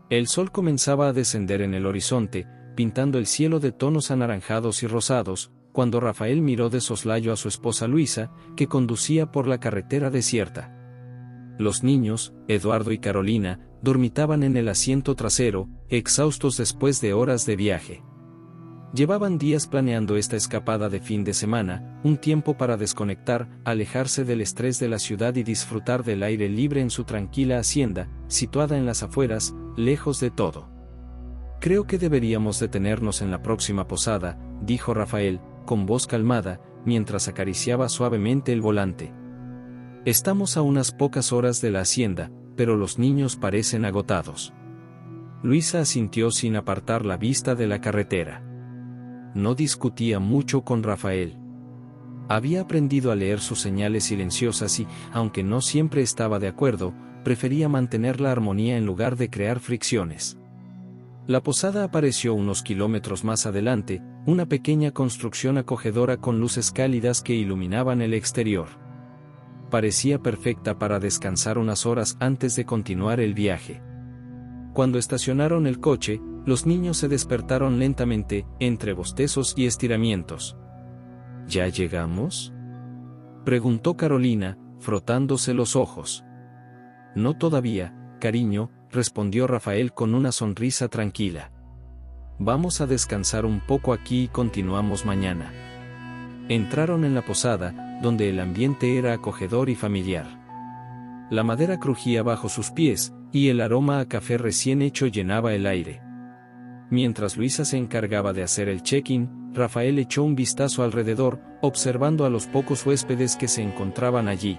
El sol comenzaba a descender en el horizonte, pintando el cielo de tonos anaranjados y rosados, cuando Rafael miró de soslayo a su esposa Luisa, que conducía por la carretera desierta. Los niños, Eduardo y Carolina, dormitaban en el asiento trasero, exhaustos después de horas de viaje. Llevaban días planeando esta escapada de fin de semana, un tiempo para desconectar, alejarse del estrés de la ciudad y disfrutar del aire libre en su tranquila hacienda, situada en las afueras, lejos de todo. «Creo que deberíamos detenernos en la próxima posada», dijo Rafael, con voz calmada, mientras acariciaba suavemente el volante. «Estamos a unas pocas horas de la hacienda, pero los niños parecen agotados». Luisa asintió sin apartar la vista de la carretera. No discutía mucho con Rafael. Había aprendido a leer sus señales silenciosas y, aunque no siempre estaba de acuerdo, prefería mantener la armonía en lugar de crear fricciones. La posada apareció unos kilómetros más adelante, una pequeña construcción acogedora con luces cálidas que iluminaban el exterior. Parecía perfecta para descansar unas horas antes de continuar el viaje. Cuando estacionaron el coche, los niños se despertaron lentamente, entre bostezos y estiramientos. ¿Ya llegamos?, preguntó Carolina, frotándose los ojos. No todavía, cariño, respondió Rafael con una sonrisa tranquila. Vamos a descansar un poco aquí y continuamos mañana. Entraron en la posada, donde el ambiente era acogedor y familiar. La madera crujía bajo sus pies, y el aroma a café recién hecho llenaba el aire. Mientras Luisa se encargaba de hacer el check-in, Rafael echó un vistazo alrededor, observando a los pocos huéspedes que se encontraban allí.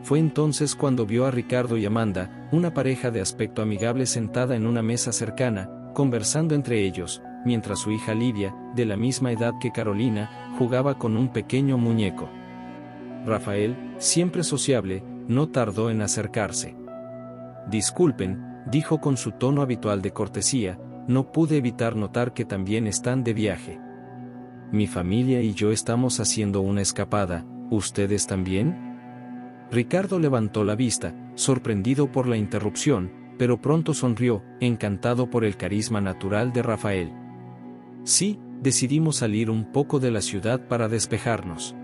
Fue entonces cuando vio a Ricardo y Amanda, una pareja de aspecto amigable sentada en una mesa cercana, conversando entre ellos, mientras su hija Livia, de la misma edad que Carolina, jugaba con un pequeño muñeco. Rafael, siempre sociable, no tardó en acercarse. «Disculpen», dijo con su tono habitual de cortesía, «no pude evitar notar que también están de viaje. Mi familia y yo estamos haciendo una escapada, ¿ustedes también?». Ricardo levantó la vista, sorprendido por la interrupción, pero pronto sonrió, encantado por el carisma natural de Rafael. «Sí, decidimos salir un poco de la ciudad para despejarnos.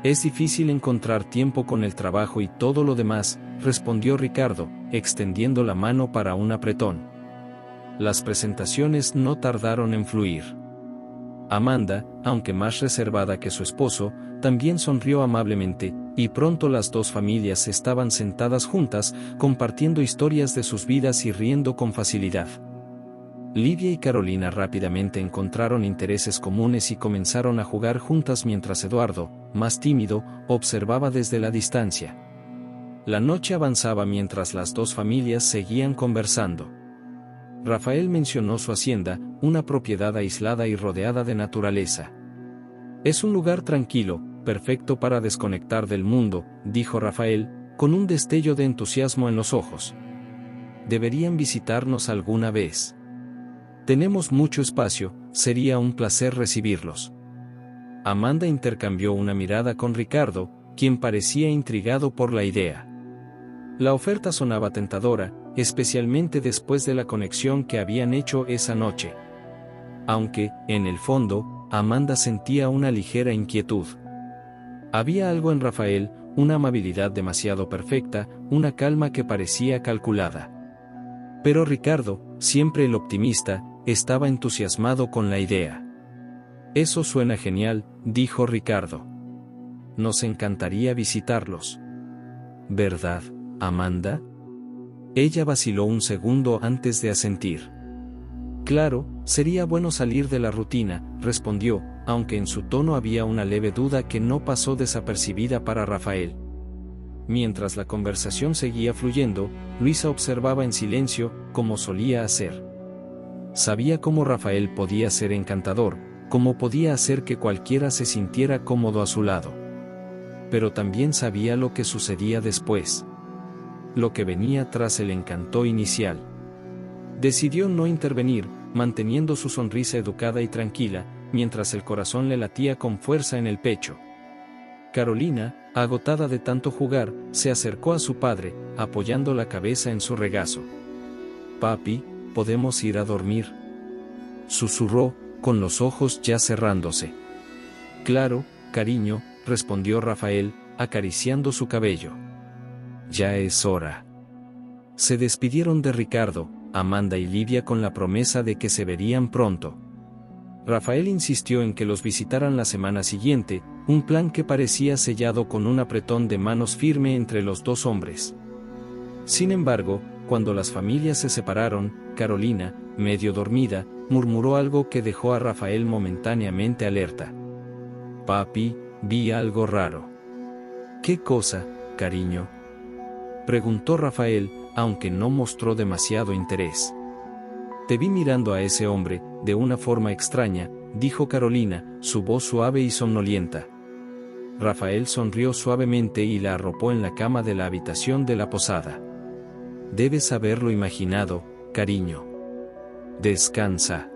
Es difícil encontrar tiempo con el trabajo y todo lo demás», respondió Ricardo, extendiendo la mano para un apretón. Las presentaciones no tardaron en fluir. Amanda, aunque más reservada que su esposo, también sonrió amablemente, y pronto las dos familias estaban sentadas juntas, compartiendo historias de sus vidas y riendo con facilidad. Livia y Carolina rápidamente encontraron intereses comunes y comenzaron a jugar juntas mientras Eduardo, más tímido, observaba desde la distancia. La noche avanzaba mientras las dos familias seguían conversando. Rafael mencionó su hacienda, una propiedad aislada y rodeada de naturaleza. «Es un lugar tranquilo, perfecto para desconectar del mundo», dijo Rafael, con un destello de entusiasmo en los ojos. «Deberían visitarnos alguna vez. Tenemos mucho espacio, sería un placer recibirlos». Amanda intercambió una mirada con Ricardo, quien parecía intrigado por la idea. La oferta sonaba tentadora, especialmente después de la conexión que habían hecho esa noche. Aunque, en el fondo, Amanda sentía una ligera inquietud. Había algo en Rafael, una amabilidad demasiado perfecta, una calma que parecía calculada. Pero Ricardo, siempre el optimista, estaba entusiasmado con la idea. «Eso suena genial», dijo Ricardo. «Nos encantaría visitarlos». «¿Verdad, Amanda?». Ella vaciló un segundo antes de asentir. «Claro, sería bueno salir de la rutina», respondió, aunque en su tono había una leve duda que no pasó desapercibida para Rafael. Mientras la conversación seguía fluyendo, Luisa observaba en silencio, como solía hacer. Sabía cómo Rafael podía ser encantador, cómo podía hacer que cualquiera se sintiera cómodo a su lado. Pero también sabía lo que sucedía después. Lo que venía tras el encanto inicial. Decidió no intervenir, manteniendo su sonrisa educada y tranquila, mientras el corazón le latía con fuerza en el pecho. Carolina, agotada de tanto jugar, se acercó a su padre, apoyando la cabeza en su regazo. Papi, ¿podemos ir a dormir?, susurró, con los ojos ya cerrándose. Claro, cariño, respondió Rafael, acariciando su cabello. Ya es hora. Se despidieron de Ricardo, Amanda y Lidia con la promesa de que se verían pronto. Rafael insistió en que los visitaran la semana siguiente, un plan que parecía sellado con un apretón de manos firme entre los dos hombres. Sin embargo, cuando las familias se separaron, Carolina, medio dormida, murmuró algo que dejó a Rafael momentáneamente alerta. Papi, vi algo raro. ¿Qué cosa, cariño?, preguntó Rafael, aunque no mostró demasiado interés. Te vi mirando a ese hombre, de una forma extraña, dijo Carolina, su voz suave y somnolienta. Rafael sonrió suavemente y la arropó en la cama de la habitación de la posada. Debes haberlo imaginado, cariño. Descansa.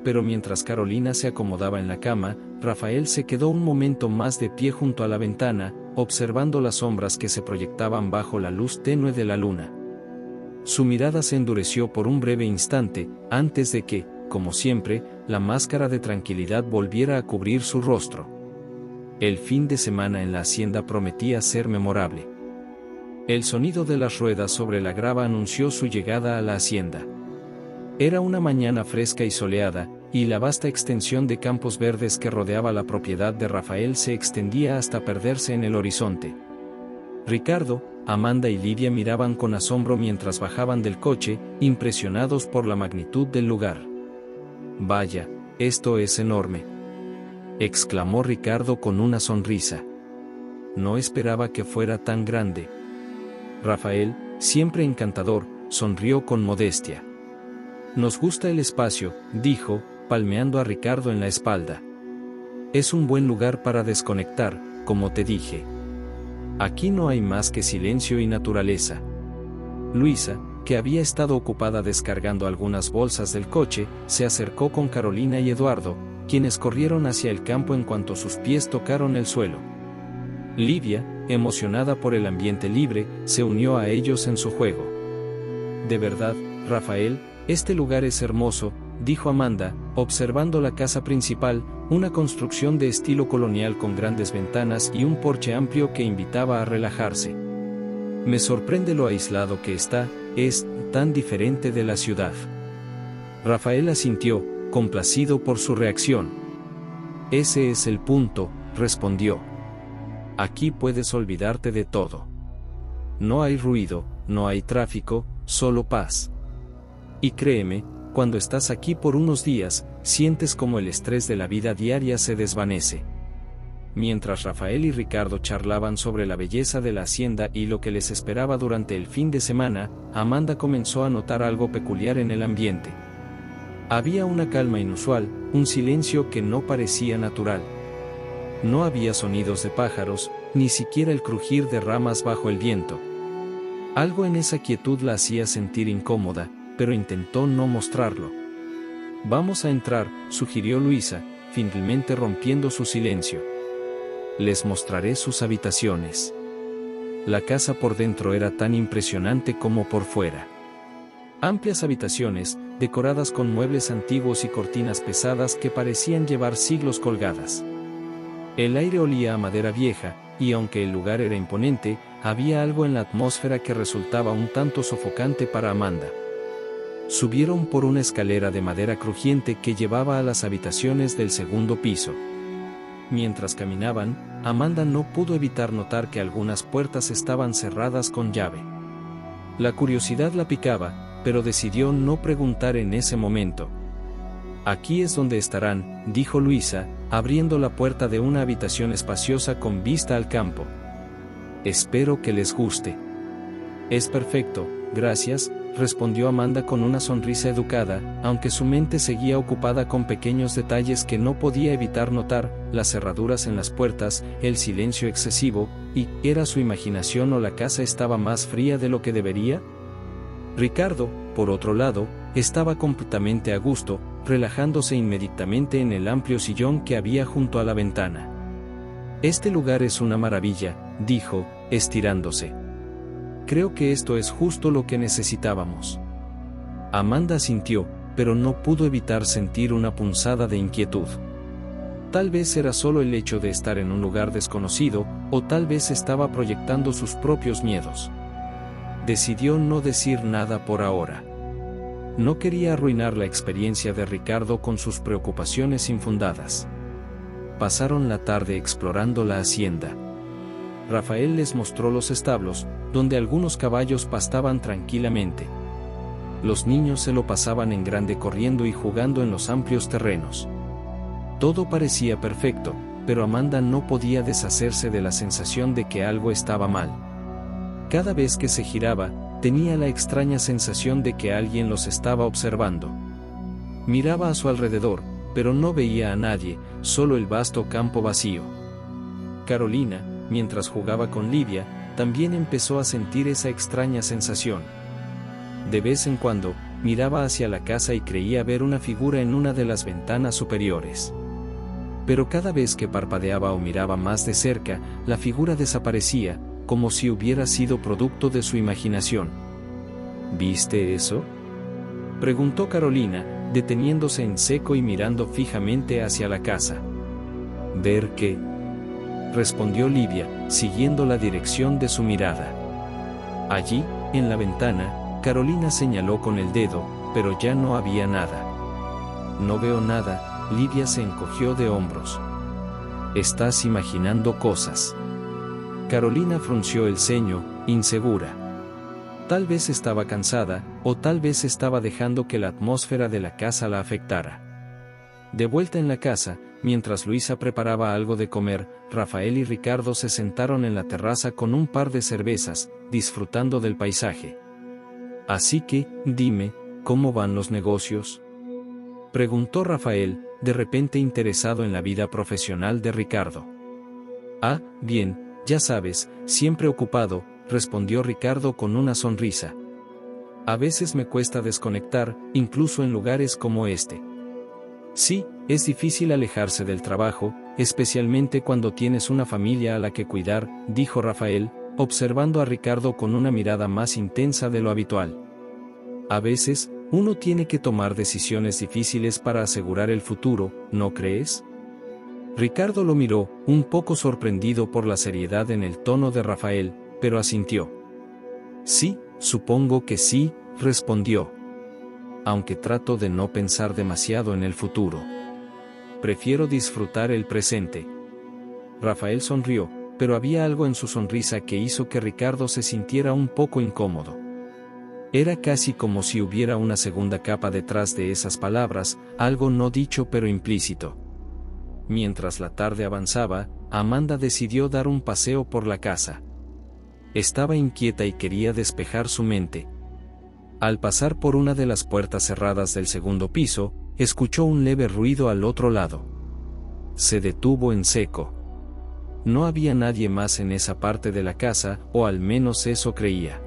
Pero mientras Carolina se acomodaba en la cama, Rafael se quedó un momento más de pie junto a la ventana, observando las sombras que se proyectaban bajo la luz tenue de la luna. Su mirada se endureció por un breve instante, antes de que, como siempre, la máscara de tranquilidad volviera a cubrir su rostro. El fin de semana en la hacienda prometía ser memorable. El sonido de las ruedas sobre la grava anunció su llegada a la hacienda. Era una mañana fresca y soleada, y la vasta extensión de campos verdes que rodeaba la propiedad de Rafael se extendía hasta perderse en el horizonte. Ricardo, Amanda y Lidia miraban con asombro mientras bajaban del coche, impresionados por la magnitud del lugar. Vaya, esto es enorme, exclamó Ricardo con una sonrisa. No esperaba que fuera tan grande. Rafael, siempre encantador, sonrió con modestia. Nos gusta el espacio, dijo, palmeando a Ricardo en la espalda. Es un buen lugar para desconectar, como te dije. Aquí no hay más que silencio y naturaleza. Luisa, que había estado ocupada descargando algunas bolsas del coche, se acercó con Carolina y Eduardo, quienes corrieron hacia el campo en cuanto sus pies tocaron el suelo. Lidia, emocionada por el ambiente libre, se unió a ellos en su juego. De verdad, Rafael, este lugar es hermoso, dijo Amanda, observando la casa principal, una construcción de estilo colonial con grandes ventanas y un porche amplio que invitaba a relajarse. Me sorprende lo aislado que está, es tan diferente de la ciudad. Rafael asintió, complacido por su reacción. Ese es el punto, respondió. Aquí puedes olvidarte de todo. No hay ruido, no hay tráfico, solo paz. Y créeme, cuando estás aquí por unos días, sientes como el estrés de la vida diaria se desvanece. Mientras Rafael y Ricardo charlaban sobre la belleza de la hacienda y lo que les esperaba durante el fin de semana, Amanda comenzó a notar algo peculiar en el ambiente. Había una calma inusual, un silencio que no parecía natural. No había sonidos de pájaros, ni siquiera el crujir de ramas bajo el viento. Algo en esa quietud la hacía sentir incómoda, pero intentó no mostrarlo. Vamos a entrar, sugirió Luisa, finalmente rompiendo su silencio. Les mostraré sus habitaciones. La casa por dentro era tan impresionante como por fuera. Amplias habitaciones, decoradas con muebles antiguos y cortinas pesadas que parecían llevar siglos colgadas. El aire olía a madera vieja, y aunque el lugar era imponente, había algo en la atmósfera que resultaba un tanto sofocante para Amanda. Subieron por una escalera de madera crujiente que llevaba a las habitaciones del segundo piso. Mientras caminaban, Amanda no pudo evitar notar que algunas puertas estaban cerradas con llave. La curiosidad la picaba, pero decidió no preguntar en ese momento. Aquí es donde estarán, dijo Luisa, abriendo la puerta de una habitación espaciosa con vista al campo. Espero que les guste. Es perfecto, gracias, respondió Amanda con una sonrisa educada, aunque su mente seguía ocupada con pequeños detalles que no podía evitar notar, las cerraduras en las puertas, el silencio excesivo, y ¿era su imaginación o la casa estaba más fría de lo que debería? Ricardo, por otro lado, estaba completamente a gusto, relajándose inmediatamente en el amplio sillón que había junto a la ventana. Este lugar es una maravilla, dijo, estirándose. Creo que esto es justo lo que necesitábamos. Amanda asintió, pero no pudo evitar sentir una punzada de inquietud. Tal vez era solo el hecho de estar en un lugar desconocido, o tal vez estaba proyectando sus propios miedos. Decidió no decir nada por ahora. No quería arruinar la experiencia de Ricardo con sus preocupaciones infundadas. Pasaron la tarde explorando la hacienda. Rafael les mostró los establos, donde algunos caballos pastaban tranquilamente. Los niños se lo pasaban en grande corriendo y jugando en los amplios terrenos. Todo parecía perfecto, pero Amanda no podía deshacerse de la sensación de que algo estaba mal. Cada vez que se giraba, tenía la extraña sensación de que alguien los estaba observando. Miraba a su alrededor, pero no veía a nadie, solo el vasto campo vacío. Carolina, mientras jugaba con Livia, también empezó a sentir esa extraña sensación. De vez en cuando, miraba hacia la casa y creía ver una figura en una de las ventanas superiores. Pero cada vez que parpadeaba o miraba más de cerca, la figura desaparecía, como si hubiera sido producto de su imaginación. ¿Viste eso?, preguntó Carolina, deteniéndose en seco y mirando fijamente hacia la casa. ¿Ver qué?, respondió Livia, siguiendo la dirección de su mirada. Allí, en la ventana, Carolina señaló con el dedo, pero ya no había nada. No veo nada. Livia se encogió de hombros. Estás imaginando cosas. Carolina frunció el ceño, insegura. Tal vez estaba cansada, o tal vez estaba dejando que la atmósfera de la casa la afectara. De vuelta en la casa, mientras Luisa preparaba algo de comer, Rafael y Ricardo se sentaron en la terraza con un par de cervezas, disfrutando del paisaje. Así que, dime, ¿cómo van los negocios?, preguntó Rafael, de repente interesado en la vida profesional de Ricardo. Ah, bien, ya sabes, siempre ocupado, respondió Ricardo con una sonrisa. A veces me cuesta desconectar, incluso en lugares como este. Sí, es difícil alejarse del trabajo, especialmente cuando tienes una familia a la que cuidar, dijo Rafael, observando a Ricardo con una mirada más intensa de lo habitual. A veces, uno tiene que tomar decisiones difíciles para asegurar el futuro, ¿no crees? Ricardo lo miró, un poco sorprendido por la seriedad en el tono de Rafael, pero asintió. Sí, supongo que sí, respondió. Aunque trato de no pensar demasiado en el futuro. Prefiero disfrutar el presente. Rafael sonrió, pero había algo en su sonrisa que hizo que Ricardo se sintiera un poco incómodo. Era casi como si hubiera una segunda capa detrás de esas palabras, algo no dicho pero implícito. Mientras la tarde avanzaba, Amanda decidió dar un paseo por la casa. Estaba inquieta y quería despejar su mente. Al pasar por una de las puertas cerradas del segundo piso, escuchó un leve ruido al otro lado. Se detuvo en seco. No había nadie más en esa parte de la casa, o al menos eso creía.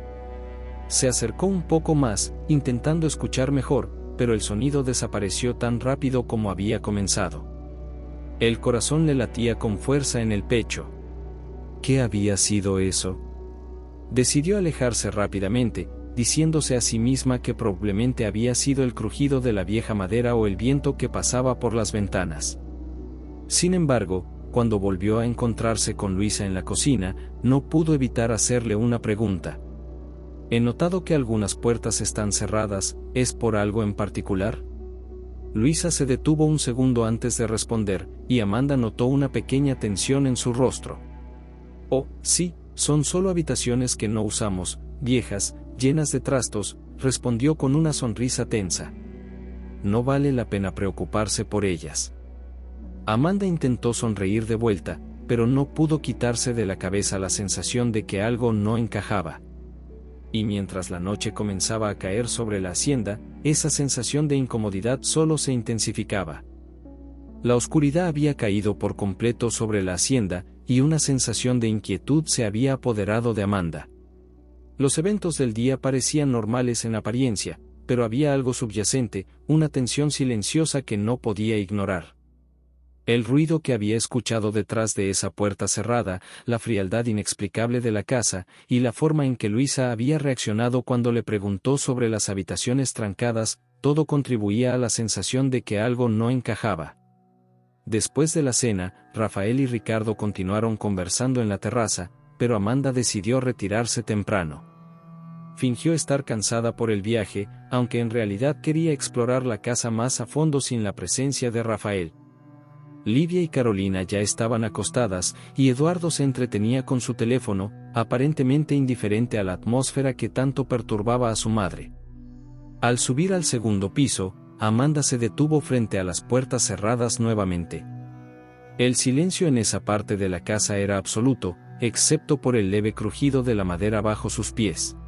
Se acercó un poco más, intentando escuchar mejor, pero el sonido desapareció tan rápido como había comenzado. El corazón le latía con fuerza en el pecho. ¿Qué había sido eso? Decidió alejarse rápidamente, diciéndose a sí misma que probablemente había sido el crujido de la vieja madera o el viento que pasaba por las ventanas. Sin embargo, cuando volvió a encontrarse con Luisa en la cocina, no pudo evitar hacerle una pregunta. He notado que algunas puertas están cerradas, ¿es por algo en particular? Luisa se detuvo un segundo antes de responder, y Amanda notó una pequeña tensión en su rostro. Oh, sí, son solo habitaciones que no usamos, viejas, llenas de trastos, respondió con una sonrisa tensa. No vale la pena preocuparse por ellas. Amanda intentó sonreír de vuelta, pero no pudo quitarse de la cabeza la sensación de que algo no encajaba. Y mientras la noche comenzaba a caer sobre la hacienda, esa sensación de incomodidad solo se intensificaba. La oscuridad había caído por completo sobre la hacienda, y una sensación de inquietud se había apoderado de Amanda. Los eventos del día parecían normales en apariencia, pero había algo subyacente, una tensión silenciosa que no podía ignorar. El ruido que había escuchado detrás de esa puerta cerrada, la frialdad inexplicable de la casa, y la forma en que Luisa había reaccionado cuando le preguntó sobre las habitaciones trancadas, todo contribuía a la sensación de que algo no encajaba. Después de la cena, Rafael y Ricardo continuaron conversando en la terraza, pero Amanda decidió retirarse temprano. Fingió estar cansada por el viaje, aunque en realidad quería explorar la casa más a fondo sin la presencia de Rafael. Livia y Carolina ya estaban acostadas, y Eduardo se entretenía con su teléfono, aparentemente indiferente a la atmósfera que tanto perturbaba a su madre. Al subir al segundo piso, Amanda se detuvo frente a las puertas cerradas nuevamente. El silencio en esa parte de la casa era absoluto, excepto por el leve crujido de la madera bajo sus pies.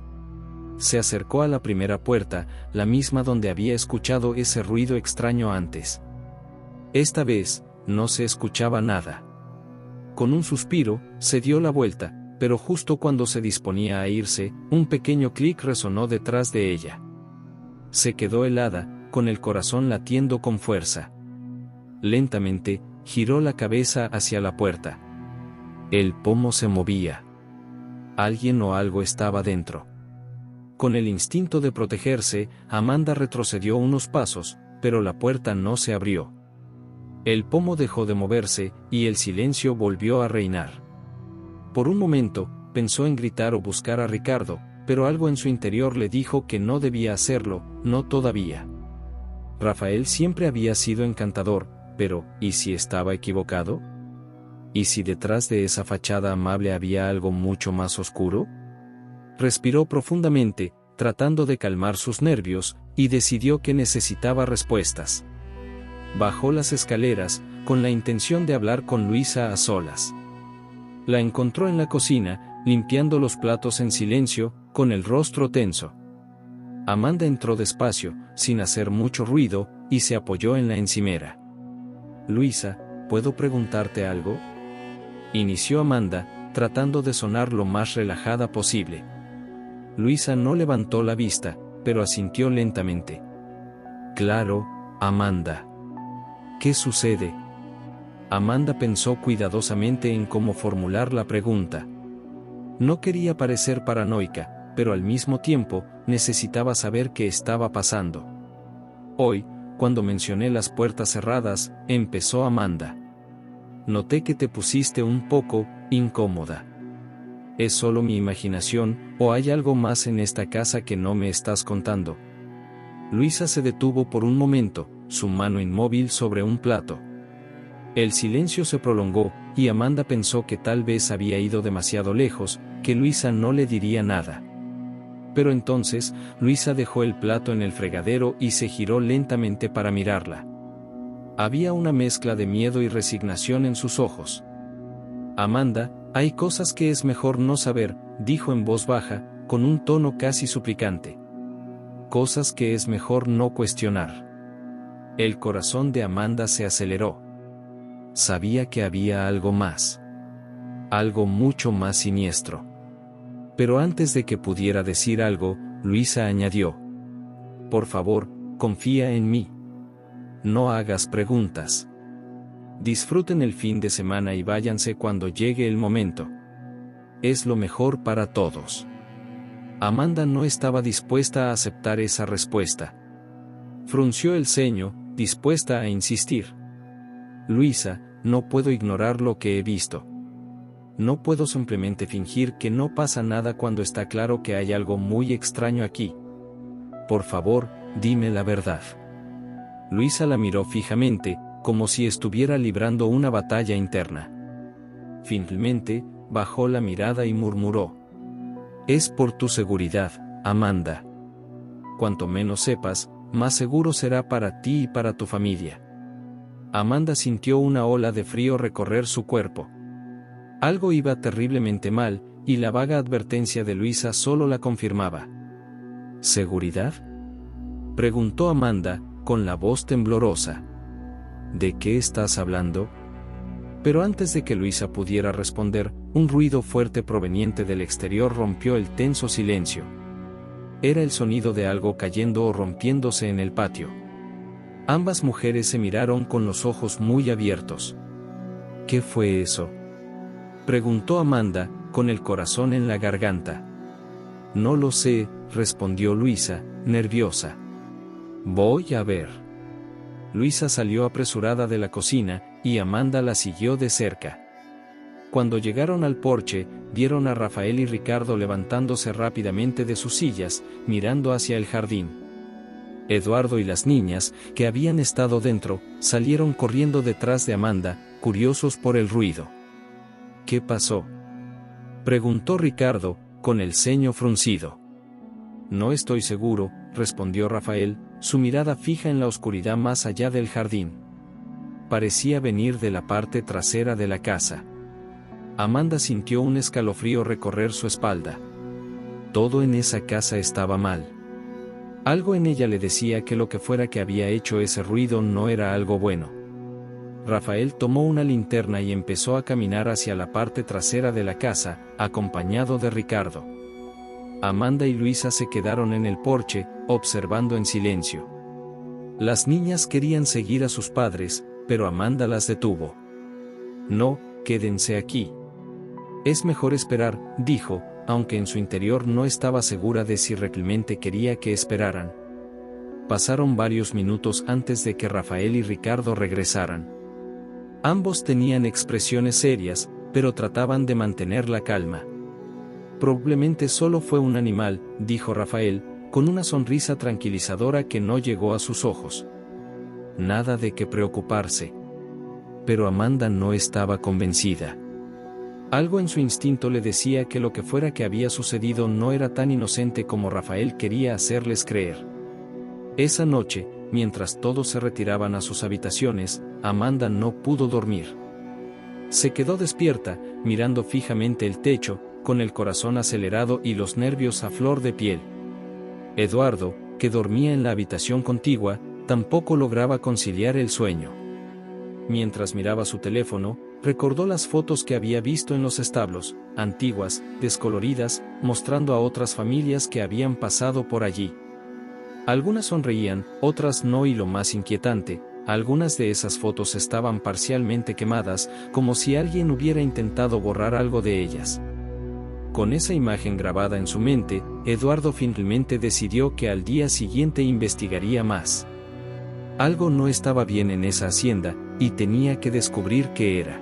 Se acercó a la primera puerta, la misma donde había escuchado ese ruido extraño antes. Esta vez, no se escuchaba nada. Con un suspiro, se dio la vuelta, pero justo cuando se disponía a irse, un pequeño clic resonó detrás de ella. Se quedó helada, con el corazón latiendo con fuerza. Lentamente, giró la cabeza hacia la puerta. El pomo se movía. Alguien o algo estaba dentro. Con el instinto de protegerse, Amanda retrocedió unos pasos, pero la puerta no se abrió. El pomo dejó de moverse, y el silencio volvió a reinar. Por un momento, pensó en gritar o buscar a Ricardo, pero algo en su interior le dijo que no debía hacerlo, no todavía. Rafael siempre había sido encantador, pero, ¿y si estaba equivocado? ¿Y si detrás de esa fachada amable había algo mucho más oscuro? Respiró profundamente, tratando de calmar sus nervios, y decidió que necesitaba respuestas. Bajó las escaleras, con la intención de hablar con Luisa a solas. La encontró en la cocina, limpiando los platos en silencio, con el rostro tenso. Amanda entró despacio, sin hacer mucho ruido, y se apoyó en la encimera. «Luisa, ¿puedo preguntarte algo?», inició Amanda, tratando de sonar lo más relajada posible. Luisa no levantó la vista, pero asintió lentamente. «Claro, Amanda». «¿Qué sucede?». Amanda pensó cuidadosamente en cómo formular la pregunta. No quería parecer paranoica, pero al mismo tiempo, necesitaba saber qué estaba pasando. «Hoy, cuando mencioné las puertas cerradas», empezó Amanda. «Noté que te pusiste un poco incómoda. ¿Es solo mi imaginación, o hay algo más en esta casa que no me estás contando?». Luisa se detuvo por un momento, su mano inmóvil sobre un plato. El silencio se prolongó, y Amanda pensó que tal vez había ido demasiado lejos, que Luisa no le diría nada. Pero entonces, Luisa dejó el plato en el fregadero y se giró lentamente para mirarla. Había una mezcla de miedo y resignación en sus ojos. «Amanda, hay cosas que es mejor no saber», dijo en voz baja, con un tono casi suplicante. «Cosas que es mejor no cuestionar». El corazón de Amanda se aceleró. Sabía que había algo más. Algo mucho más siniestro. Pero antes de que pudiera decir algo, Luisa añadió: «Por favor, confía en mí. No hagas preguntas. Disfruten el fin de semana y váyanse cuando llegue el momento. Es lo mejor para todos». Amanda no estaba dispuesta a aceptar esa respuesta. Frunció el ceño, dispuesta a insistir. «Luisa, no puedo ignorar lo que he visto. No puedo simplemente fingir que no pasa nada cuando está claro que hay algo muy extraño aquí. Por favor, dime la verdad». Luisa la miró fijamente, como si estuviera librando una batalla interna. Finalmente, bajó la mirada y murmuró: «Es por tu seguridad, Amanda. Cuanto menos sepas, más seguro será para ti y para tu familia». Amanda sintió una ola de frío recorrer su cuerpo. Algo iba terriblemente mal, y la vaga advertencia de Luisa solo la confirmaba. «¿Seguridad?», preguntó Amanda, con la voz temblorosa. «¿De qué estás hablando?». Pero antes de que Luisa pudiera responder, un ruido fuerte proveniente del exterior rompió el tenso silencio. Era el sonido de algo cayendo o rompiéndose en el patio. Ambas mujeres se miraron con los ojos muy abiertos. ¿Qué fue eso?, preguntó Amanda, con el corazón en la garganta. No lo sé, respondió Luisa, nerviosa. Voy a ver. Luisa salió apresurada de la cocina, y Amanda la siguió de cerca. Cuando llegaron al porche, vieron a Rafael y Ricardo levantándose rápidamente de sus sillas, mirando hacia el jardín. Eduardo y las niñas, que habían estado dentro, salieron corriendo detrás de Amanda, curiosos por el ruido. ¿Qué pasó?, preguntó Ricardo, con el ceño fruncido. No estoy seguro, respondió Rafael, su mirada fija en la oscuridad más allá del jardín. Parecía venir de la parte trasera de la casa. Amanda sintió un escalofrío recorrer su espalda. Todo en esa casa estaba mal. Algo en ella le decía que lo que fuera que había hecho ese ruido no era algo bueno. Rafael tomó una linterna y empezó a caminar hacia la parte trasera de la casa, acompañado de Ricardo. Amanda y Luisa se quedaron en el porche, observando en silencio. Las niñas querían seguir a sus padres, pero Amanda las detuvo. No, quédense aquí. Es mejor esperar, dijo, aunque en su interior no estaba segura de si realmente quería que esperaran. Pasaron varios minutos antes de que Rafael y Ricardo regresaran. Ambos tenían expresiones serias, pero trataban de mantener la calma. Probablemente solo fue un animal, dijo Rafael, con una sonrisa tranquilizadora que no llegó a sus ojos. Nada de qué preocuparse. Pero Amanda no estaba convencida. Algo en su instinto le decía que lo que fuera que había sucedido no era tan inocente como Rafael quería hacerles creer. Esa noche, mientras todos se retiraban a sus habitaciones, Amanda no pudo dormir. Se quedó despierta, mirando fijamente el techo, con el corazón acelerado y los nervios a flor de piel. Eduardo, que dormía en la habitación contigua, tampoco lograba conciliar el sueño. Mientras miraba su teléfono, recordó las fotos que había visto en los establos, antiguas, descoloridas, mostrando a otras familias que habían pasado por allí. Algunas sonreían, otras no, y lo más inquietante, algunas de esas fotos estaban parcialmente quemadas, como si alguien hubiera intentado borrar algo de ellas. Con esa imagen grabada en su mente, Eduardo finalmente decidió que al día siguiente investigaría más. Algo no estaba bien en esa hacienda, y tenía que descubrir qué era.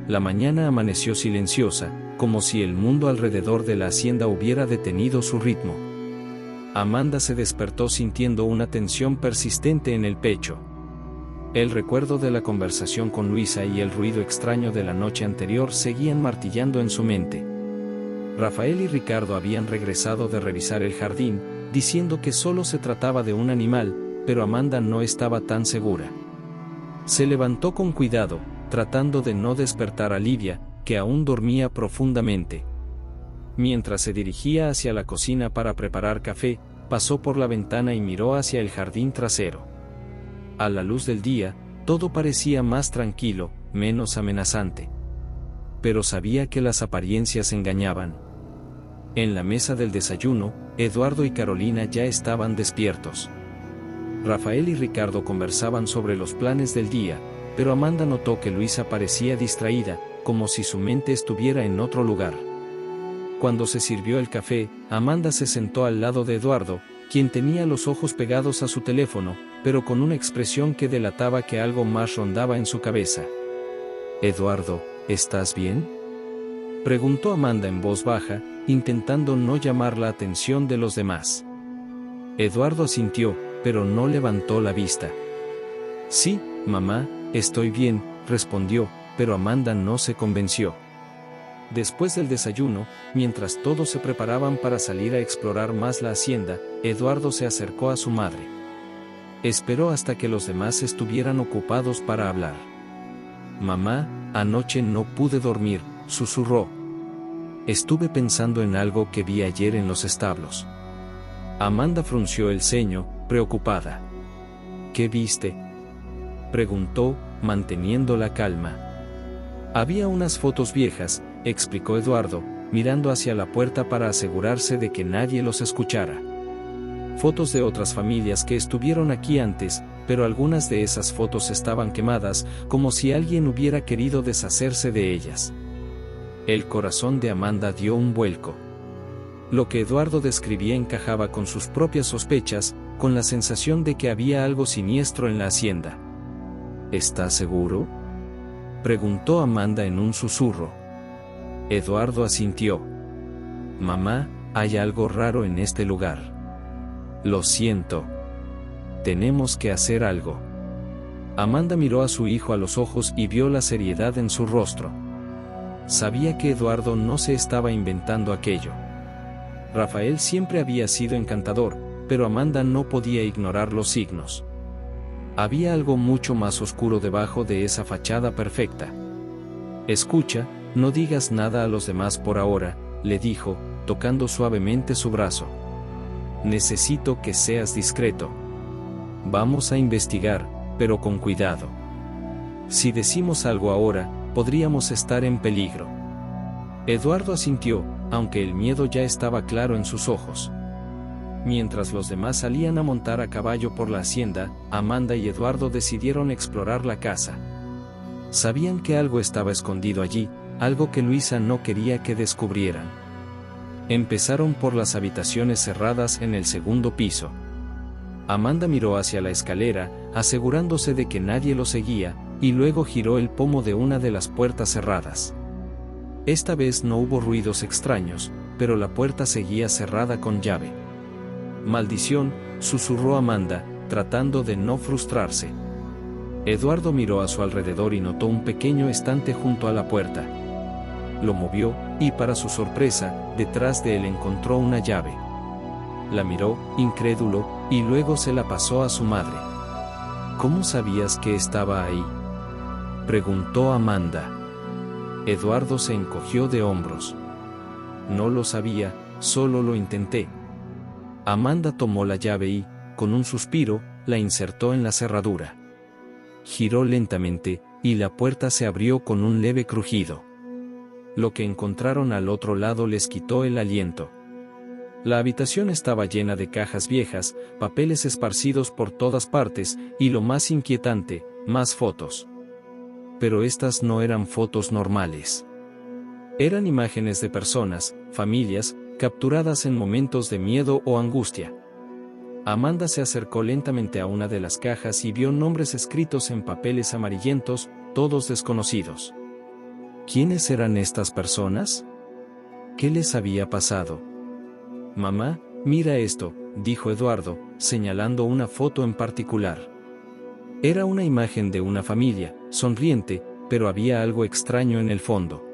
La mañana amaneció silenciosa, como si el mundo alrededor de la hacienda hubiera detenido su ritmo. Amanda se despertó sintiendo una tensión persistente en el pecho. El recuerdo de la conversación con Luisa y el ruido extraño de la noche anterior seguían martillando en su mente. Rafael y Ricardo habían regresado de revisar el jardín, diciendo que solo se trataba de un animal, pero Amanda no estaba tan segura. Se levantó con cuidado, tratando de no despertar a Lidia, que aún dormía profundamente. Mientras se dirigía hacia la cocina para preparar café, pasó por la ventana y miró hacia el jardín trasero. A la luz del día, todo parecía más tranquilo, menos amenazante. Pero sabía que las apariencias engañaban. En la mesa del desayuno, Eduardo y Carolina ya estaban despiertos. Rafael y Ricardo conversaban sobre los planes del día, pero Amanda notó que Luisa parecía distraída, como si su mente estuviera en otro lugar. Cuando se sirvió el café, Amanda se sentó al lado de Eduardo, quien tenía los ojos pegados a su teléfono, pero con una expresión que delataba que algo más rondaba en su cabeza. «Eduardo, ¿estás bien?», preguntó Amanda en voz baja, intentando no llamar la atención de los demás. Eduardo asintió, pero no levantó la vista. «Sí, mamá, estoy bien», respondió, pero Amanda no se convenció. Después del desayuno, mientras todos se preparaban para salir a explorar más la hacienda, Eduardo se acercó a su madre. Esperó hasta que los demás estuvieran ocupados para hablar. «Mamá, anoche no pude dormir», susurró. «Estuve pensando en algo que vi ayer en los establos». Amanda frunció el ceño, preocupada. «¿Qué viste?», preguntó, manteniendo la calma. «Había unas fotos viejas», explicó Eduardo, mirando hacia la puerta para asegurarse de que nadie los escuchara. «Fotos de otras familias que estuvieron aquí antes, pero algunas de esas fotos estaban quemadas, como si alguien hubiera querido deshacerse de ellas. El corazón de Amanda dio un vuelco. Lo que Eduardo describía encajaba con sus propias sospechas, con la sensación de que había algo siniestro en la hacienda. ¿Estás seguro?, preguntó Amanda en un susurro. Eduardo asintió. Mamá, hay algo raro en este lugar. Lo siento. Tenemos que hacer algo. Amanda miró a su hijo a los ojos y vio la seriedad en su rostro. Sabía que Eduardo no se estaba inventando aquello. Rafael siempre había sido encantador, pero Amanda no podía ignorar los signos. Había algo mucho más oscuro debajo de esa fachada perfecta. Escucha, no digas nada a los demás por ahora, le dijo, tocando suavemente su brazo. Necesito que seas discreto. Vamos a investigar, pero con cuidado. Si decimos algo ahora, podríamos estar en peligro. Eduardo asintió, aunque el miedo ya estaba claro en sus ojos. Mientras los demás salían a montar a caballo por la hacienda, Amanda y Eduardo decidieron explorar la casa. Sabían que algo estaba escondido allí, algo que Luisa no quería que descubrieran. Empezaron por las habitaciones cerradas en el segundo piso. Amanda miró hacia la escalera, asegurándose de que nadie lo seguía, y luego giró el pomo de una de las puertas cerradas. Esta vez no hubo ruidos extraños, pero la puerta seguía cerrada con llave. Maldición, susurró Amanda, tratando de no frustrarse. Eduardo miró a su alrededor y notó un pequeño estante junto a la puerta. Lo movió, y para su sorpresa, detrás de él encontró una llave. La miró, incrédulo, y luego se la pasó a su madre. ¿Cómo sabías que estaba ahí?, preguntó Amanda. Eduardo se encogió de hombros. No lo sabía, solo lo intenté. Amanda tomó la llave y, con un suspiro, la insertó en la cerradura. Giró lentamente, y la puerta se abrió con un leve crujido. Lo que encontraron al otro lado les quitó el aliento. La habitación estaba llena de cajas viejas, papeles esparcidos por todas partes, y lo más inquietante, más fotos. Pero estas no eran fotos normales. Eran imágenes de personas, familias, capturadas en momentos de miedo o angustia. Amanda se acercó lentamente a una de las cajas y vio nombres escritos en papeles amarillentos, todos desconocidos. ¿Quiénes eran estas personas? ¿Qué les había pasado? Mamá, mira esto, dijo Eduardo, señalando una foto en particular. Era una imagen de una familia, sonriente, pero había algo extraño en el fondo.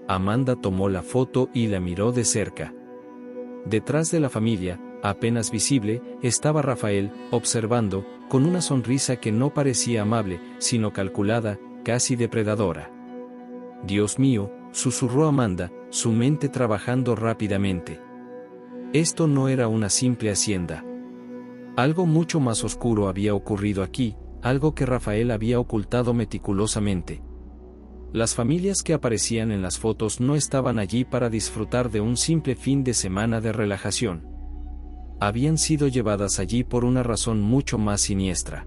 Amanda tomó la foto y la miró de cerca. Detrás de la familia, apenas visible, estaba Rafael, observando, con una sonrisa que no parecía amable, sino calculada, casi depredadora. Dios mío, susurró Amanda, su mente trabajando rápidamente. Esto no era una simple hacienda. Algo mucho más oscuro había ocurrido aquí, algo que Rafael había ocultado meticulosamente. Las familias que aparecían en las fotos no estaban allí para disfrutar de un simple fin de semana de relajación. Habían sido llevadas allí por una razón mucho más siniestra.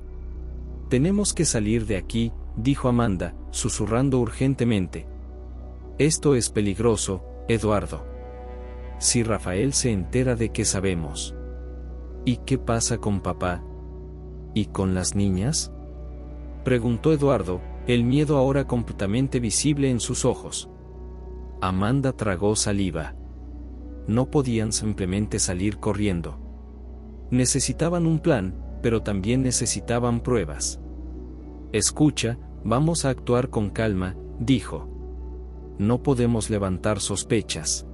Tenemos que salir de aquí, dijo Amanda, susurrando urgentemente. Esto es peligroso, Eduardo. Si Rafael se entera de que sabemos. ¿Y qué pasa con papá? ¿Y con las niñas?, preguntó Eduardo, el miedo ahora completamente visible en sus ojos. Amanda tragó saliva. No podían simplemente salir corriendo. Necesitaban un plan, pero también necesitaban pruebas. Escucha, vamos a actuar con calma, dijo. No podemos levantar sospechas.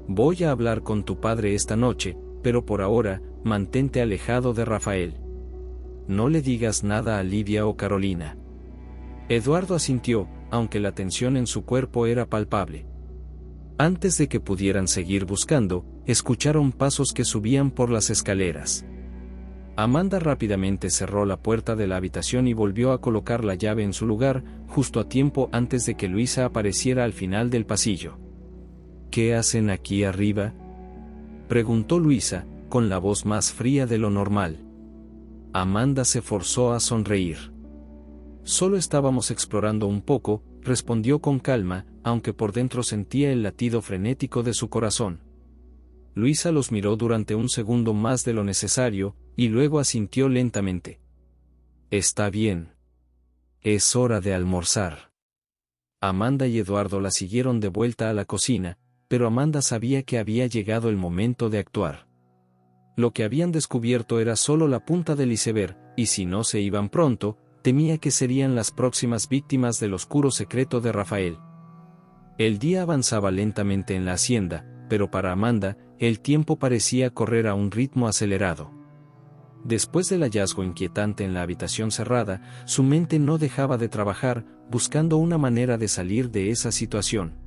Voy a hablar con tu padre esta noche, pero por ahora, mantente alejado de Rafael. No le digas nada a Lidia o Carolina. Eduardo asintió, aunque la tensión en su cuerpo era palpable. Antes de que pudieran seguir buscando, escucharon pasos que subían por las escaleras. Amanda rápidamente cerró la puerta de la habitación y volvió a colocar la llave en su lugar, justo a tiempo antes de que Luisa apareciera al final del pasillo. ¿Qué hacen aquí arriba?, preguntó Luisa, con la voz más fría de lo normal. Amanda se forzó a sonreír. Solo estábamos explorando un poco, respondió con calma, aunque por dentro sentía el latido frenético de su corazón. Luisa los miró durante un segundo más de lo necesario, y luego asintió lentamente. Está bien. Es hora de almorzar. Amanda y Eduardo la siguieron de vuelta a la cocina, pero Amanda sabía que había llegado el momento de actuar. Lo que habían descubierto era solo la punta del iceberg, y si no se iban pronto, temía que serían las próximas víctimas del oscuro secreto de Rafael. El día avanzaba lentamente en la hacienda, pero para Amanda, el tiempo parecía correr a un ritmo acelerado. Después del hallazgo inquietante en la habitación cerrada, su mente no dejaba de trabajar, buscando una manera de salir de esa situación.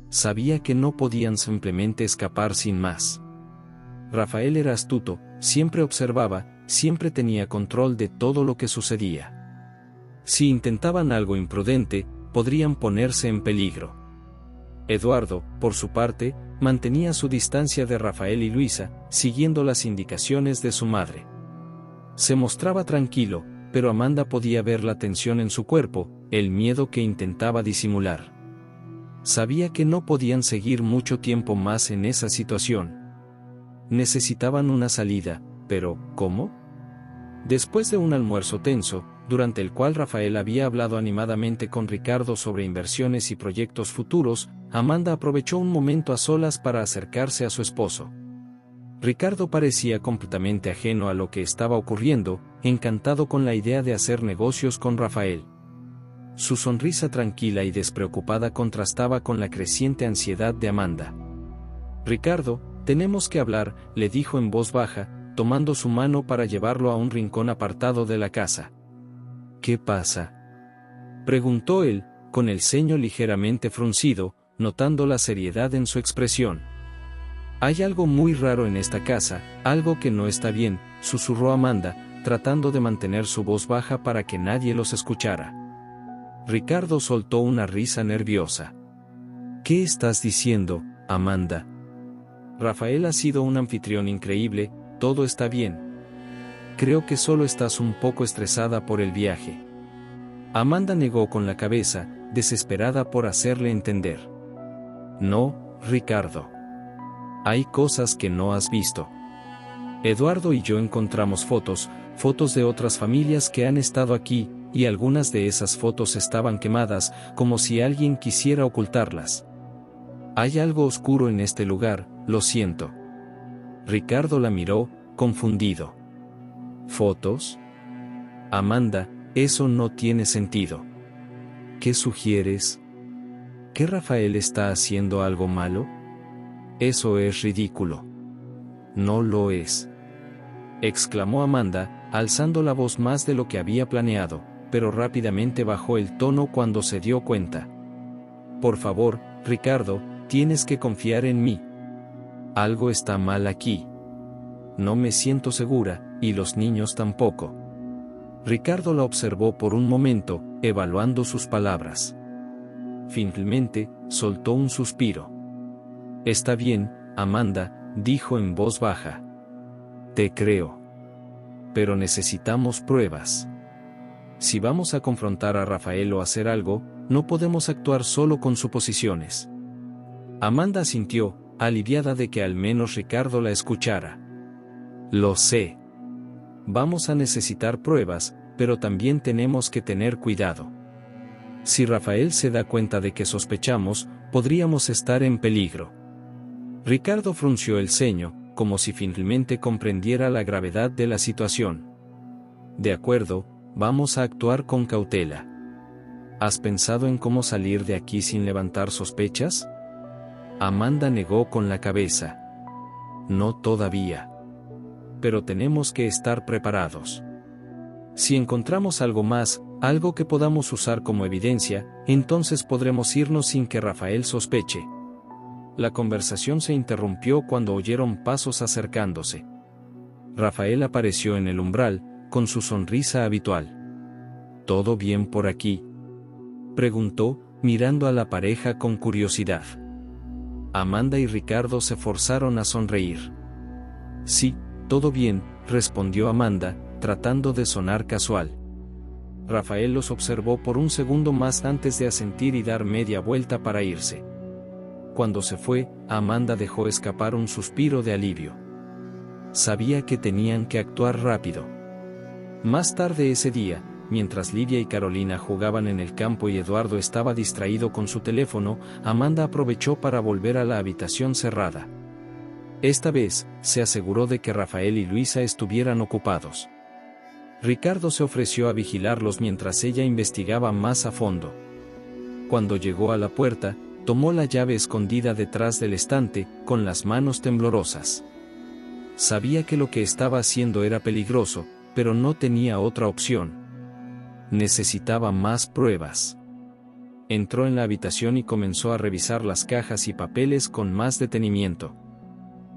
Sabía que no podían simplemente escapar sin más. Rafael era astuto, siempre observaba, siempre tenía control de todo lo que sucedía. Si intentaban algo imprudente, podrían ponerse en peligro. Eduardo, por su parte, mantenía su distancia de Rafael y Luisa, siguiendo las indicaciones de su madre. Se mostraba tranquilo, pero Amanda podía ver la tensión en su cuerpo, el miedo que intentaba disimular. Sabía que no podían seguir mucho tiempo más en esa situación. Necesitaban una salida, pero ¿cómo? Después de un almuerzo tenso, durante el cual Rafael había hablado animadamente con Ricardo sobre inversiones y proyectos futuros, Amanda aprovechó un momento a solas para acercarse a su esposo. Ricardo parecía completamente ajeno a lo que estaba ocurriendo, encantado con la idea de hacer negocios con Rafael. Su sonrisa tranquila y despreocupada contrastaba con la creciente ansiedad de Amanda. «Ricardo, tenemos que hablar», le dijo en voz baja, tomando su mano para llevarlo a un rincón apartado de la casa. «¿Qué pasa?», preguntó él, con el ceño ligeramente fruncido, notando la seriedad en su expresión. «Hay algo muy raro en esta casa, algo que no está bien», susurró Amanda, tratando de mantener su voz baja para que nadie los escuchara. Ricardo soltó una risa nerviosa. «¿Qué estás diciendo, Amanda? Rafael ha sido un anfitrión increíble, todo está bien. Creo que solo estás un poco estresada por el viaje». Amanda negó con la cabeza, desesperada por hacerle entender. «No, Ricardo. Hay cosas que no has visto. Eduardo y yo encontramos fotos de otras familias que han estado aquí, y algunas de esas fotos estaban quemadas, como si alguien quisiera ocultarlas. Hay algo oscuro en este lugar, lo siento». Ricardo la miró, confundido. «¿Fotos? Amanda, eso no tiene sentido. ¿Qué sugieres? ¿Que Rafael está haciendo algo malo? Eso es ridículo». «No lo es», exclamó Amanda, alzando la voz más de lo que había planeado, pero rápidamente bajó el tono cuando se dio cuenta. «Por favor, Ricardo, tienes que confiar en mí. Algo está mal aquí. No me siento segura, y los niños tampoco». Ricardo la observó por un momento, evaluando sus palabras. Finalmente, soltó un suspiro. «Está bien, Amanda», dijo en voz baja. «Te creo. Pero necesitamos pruebas. Si vamos a confrontar a Rafael o hacer algo, no podemos actuar solo con suposiciones». Amanda asintió, aliviada de que al menos Ricardo la escuchara. «Lo sé. Vamos a necesitar pruebas, pero también tenemos que tener cuidado. Si Rafael se da cuenta de que sospechamos, podríamos estar en peligro». Ricardo frunció el ceño, como si finalmente comprendiera la gravedad de la situación. «De acuerdo, vamos a actuar con cautela. ¿Has pensado en cómo salir de aquí sin levantar sospechas?». Amanda negó con la cabeza. «No todavía. Pero tenemos que estar preparados. Si encontramos algo más, algo que podamos usar como evidencia, entonces podremos irnos sin que Rafael sospeche». La conversación se interrumpió cuando oyeron pasos acercándose. Rafael apareció en el umbral, con su sonrisa habitual. «¿Todo bien por aquí?», preguntó, mirando a la pareja con curiosidad. Amanda y Ricardo se forzaron a sonreír. «Sí, todo bien», respondió Amanda, tratando de sonar casual. Rafael los observó por un segundo más antes de asentir y dar media vuelta para irse. Cuando se fue, Amanda dejó escapar un suspiro de alivio. Sabía que tenían que actuar rápido. Más tarde ese día, mientras Lidia y Carolina jugaban en el campo y Eduardo estaba distraído con su teléfono, Amanda aprovechó para volver a la habitación cerrada. Esta vez, se aseguró de que Rafael y Luisa estuvieran ocupados. Ricardo se ofreció a vigilarlos mientras ella investigaba más a fondo. Cuando llegó a la puerta, tomó la llave escondida detrás del estante, con las manos temblorosas. Sabía que lo que estaba haciendo era peligroso, pero no tenía otra opción. Necesitaba más pruebas. Entró en la habitación y comenzó a revisar las cajas y papeles con más detenimiento.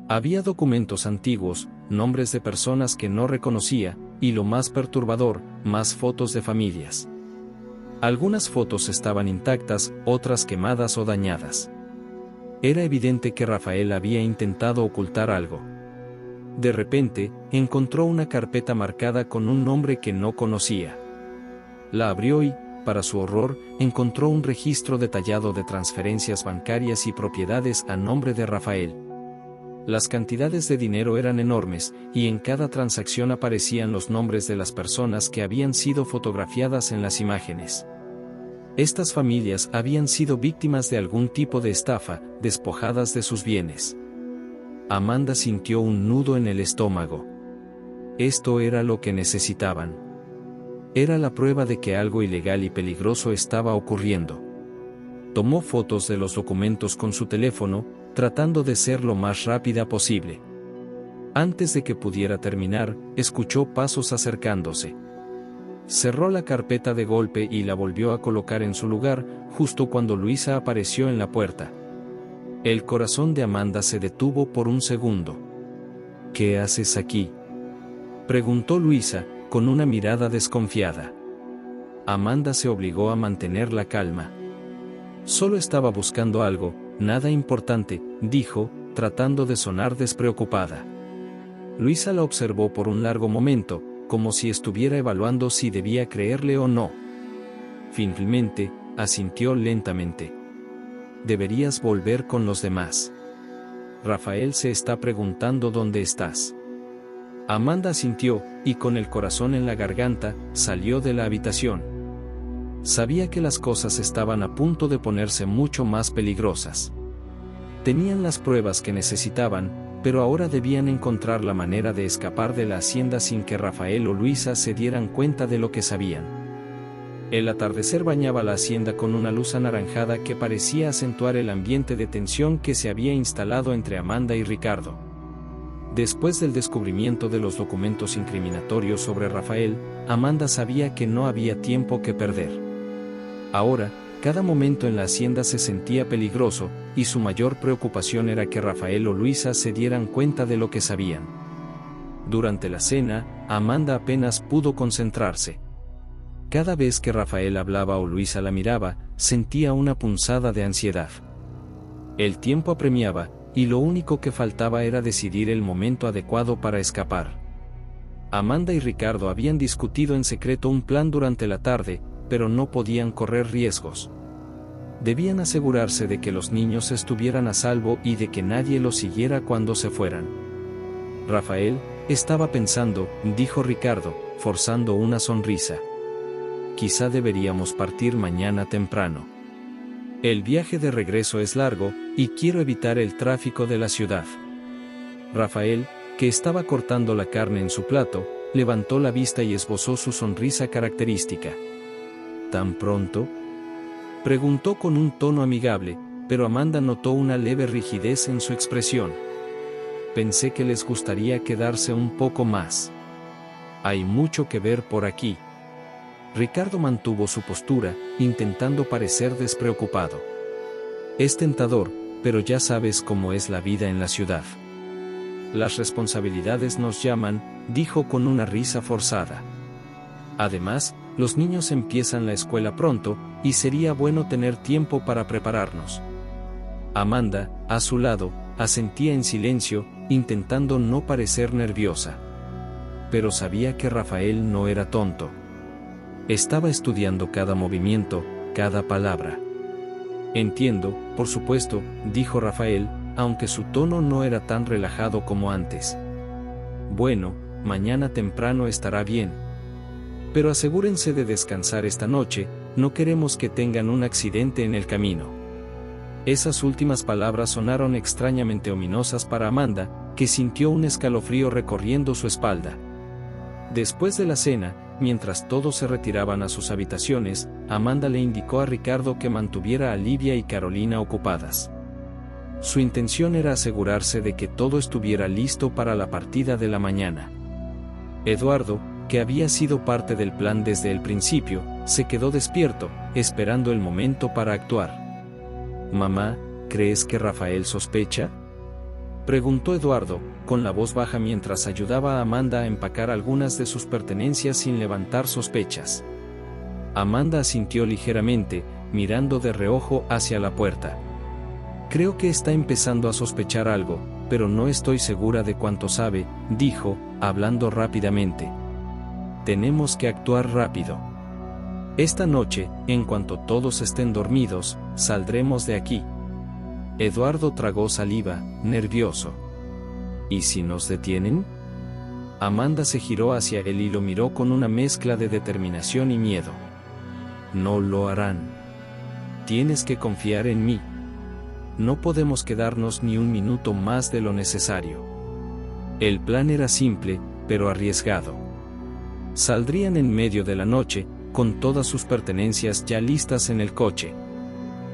Había documentos antiguos, nombres de personas que no reconocía, y lo más perturbador, más fotos de familias. Algunas fotos estaban intactas, otras quemadas o dañadas. Era evidente que Rafael había intentado ocultar algo. De repente, encontró una carpeta marcada con un nombre que no conocía. La abrió y, para su horror, encontró un registro detallado de transferencias bancarias y propiedades a nombre de Rafael. Las cantidades de dinero eran enormes, y en cada transacción aparecían los nombres de las personas que habían sido fotografiadas en las imágenes. Estas familias habían sido víctimas de algún tipo de estafa, despojadas de sus bienes. Amanda sintió un nudo en el estómago. Esto era lo que necesitaban. Era la prueba de que algo ilegal y peligroso estaba ocurriendo. Tomó fotos de los documentos con su teléfono, tratando de ser lo más rápida posible. Antes de que pudiera terminar, escuchó pasos acercándose. Cerró la carpeta de golpe y la volvió a colocar en su lugar, justo cuando Luisa apareció en la puerta. El corazón de Amanda se detuvo por un segundo. ¿Qué haces aquí?, preguntó Luisa, con una mirada desconfiada. Amanda se obligó a mantener la calma. Solo estaba buscando algo, nada importante, dijo, tratando de sonar despreocupada. Luisa la observó por un largo momento, como si estuviera evaluando si debía creerle o no. Finalmente, asintió lentamente. Deberías volver con los demás. Rafael se está preguntando dónde estás. Amanda asintió, y con el corazón en la garganta, salió de la habitación. Sabía que las cosas estaban a punto de ponerse mucho más peligrosas. Tenían las pruebas que necesitaban, pero ahora debían encontrar la manera de escapar de la hacienda sin que Rafael o Luisa se dieran cuenta de lo que sabían. El atardecer bañaba la hacienda con una luz anaranjada que parecía acentuar el ambiente de tensión que se había instalado entre Amanda y Ricardo. Después del descubrimiento de los documentos incriminatorios sobre Rafael, Amanda sabía que no había tiempo que perder. Ahora, cada momento en la hacienda se sentía peligroso, y su mayor preocupación era que Rafael o Luisa se dieran cuenta de lo que sabían. Durante la cena, Amanda apenas pudo concentrarse. Cada vez que Rafael hablaba o Luisa la miraba, sentía una punzada de ansiedad. El tiempo apremiaba, y lo único que faltaba era decidir el momento adecuado para escapar. Amanda y Ricardo habían discutido en secreto un plan durante la tarde, pero no podían correr riesgos. Debían asegurarse de que los niños estuvieran a salvo y de que nadie los siguiera cuando se fueran. Rafael, estaba pensando, dijo Ricardo, forzando una sonrisa. Quizá deberíamos partir mañana temprano. El viaje de regreso es largo, y quiero evitar el tráfico de la ciudad. Rafael, que estaba cortando la carne en su plato, levantó la vista y esbozó su sonrisa característica. ¿Tan pronto?, preguntó con un tono amigable, pero Amanda notó una leve rigidez en su expresión. Pensé que les gustaría quedarse un poco más. Hay mucho que ver por aquí. Ricardo mantuvo su postura, intentando parecer despreocupado. Es tentador, pero ya sabes cómo es la vida en la ciudad. Las responsabilidades nos llaman, dijo con una risa forzada. Además, los niños empiezan la escuela pronto, y sería bueno tener tiempo para prepararnos. Amanda, a su lado, asentía en silencio, intentando no parecer nerviosa. pero sabía que Rafael no era tonto. Estaba estudiando cada movimiento, cada palabra. Entiendo, por supuesto, dijo Rafael, aunque su tono no era tan relajado como antes. Bueno, mañana temprano estará bien. Pero asegúrense de descansar esta noche, no queremos que tengan un accidente en el camino. Esas últimas palabras sonaron extrañamente ominosas para Amanda, que sintió un escalofrío recorriendo su espalda. Después de la cena, mientras todos se retiraban a sus habitaciones, Amanda le indicó a Ricardo que mantuviera a Livia y Carolina ocupadas. Su intención era asegurarse de que todo estuviera listo para la partida de la mañana. Eduardo, que había sido parte del plan desde el principio, se quedó despierto, esperando el momento para actuar. «Mamá, ¿crees que Rafael sospecha?», preguntó Eduardo, con la voz baja mientras ayudaba a Amanda a empacar algunas de sus pertenencias sin levantar sospechas. Amanda asintió ligeramente, mirando de reojo hacia la puerta. «Creo que está empezando a sospechar algo, pero no estoy segura de cuánto sabe», dijo, hablando rápidamente. «Tenemos que actuar rápido. Esta noche, en cuanto todos estén dormidos, saldremos de aquí». Eduardo tragó saliva, nervioso. «¿Y si nos detienen?». Amanda se giró hacia él y lo miró con una mezcla de determinación y miedo. «No lo harán. Tienes que confiar en mí. No podemos quedarnos ni un minuto más de lo necesario». El plan era simple, pero arriesgado. Saldrían en medio de la noche, con todas sus pertenencias ya listas en el coche.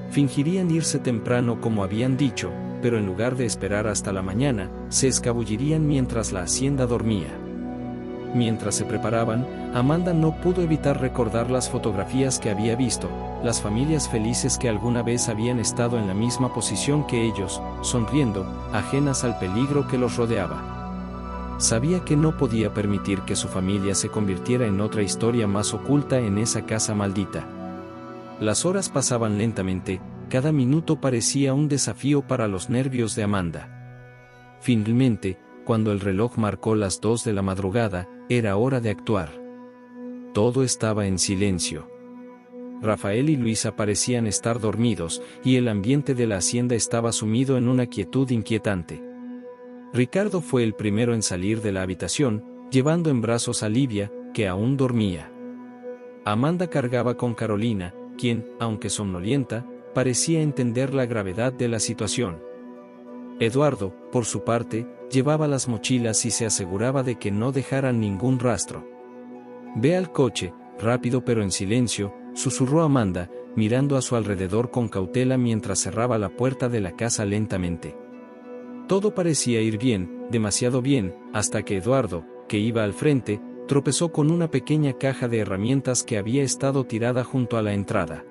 Fingirían irse temprano como habían dicho, pero en lugar de esperar hasta la mañana, se escabullirían mientras la hacienda dormía. Mientras se preparaban, Amanda no pudo evitar recordar las fotografías que había visto, las familias felices que alguna vez habían estado en la misma posición que ellos, sonriendo, ajenas al peligro que los rodeaba. Sabía que no podía permitir que su familia se convirtiera en otra historia más oculta en esa casa maldita. Las horas pasaban lentamente, cada minuto parecía un desafío para los nervios de Amanda. Finalmente, cuando el reloj marcó las 2 de la madrugada, era hora de actuar. Todo estaba en silencio. Rafael y Luisa parecían estar dormidos, y el ambiente de la hacienda estaba sumido en una quietud inquietante. Ricardo fue el primero en salir de la habitación, llevando en brazos a Livia, que aún dormía. Amanda cargaba con Carolina, quien, aunque somnolienta, parecía entender la gravedad de la situación. Eduardo, por su parte, llevaba las mochilas y se aseguraba de que no dejaran ningún rastro. «Ve al coche, rápido pero en silencio», susurró Amanda, mirando a su alrededor con cautela mientras cerraba la puerta de la casa lentamente. Todo parecía ir bien, demasiado bien, hasta que Eduardo, que iba al frente, tropezó con una pequeña caja de herramientas que había estado tirada junto a la entrada.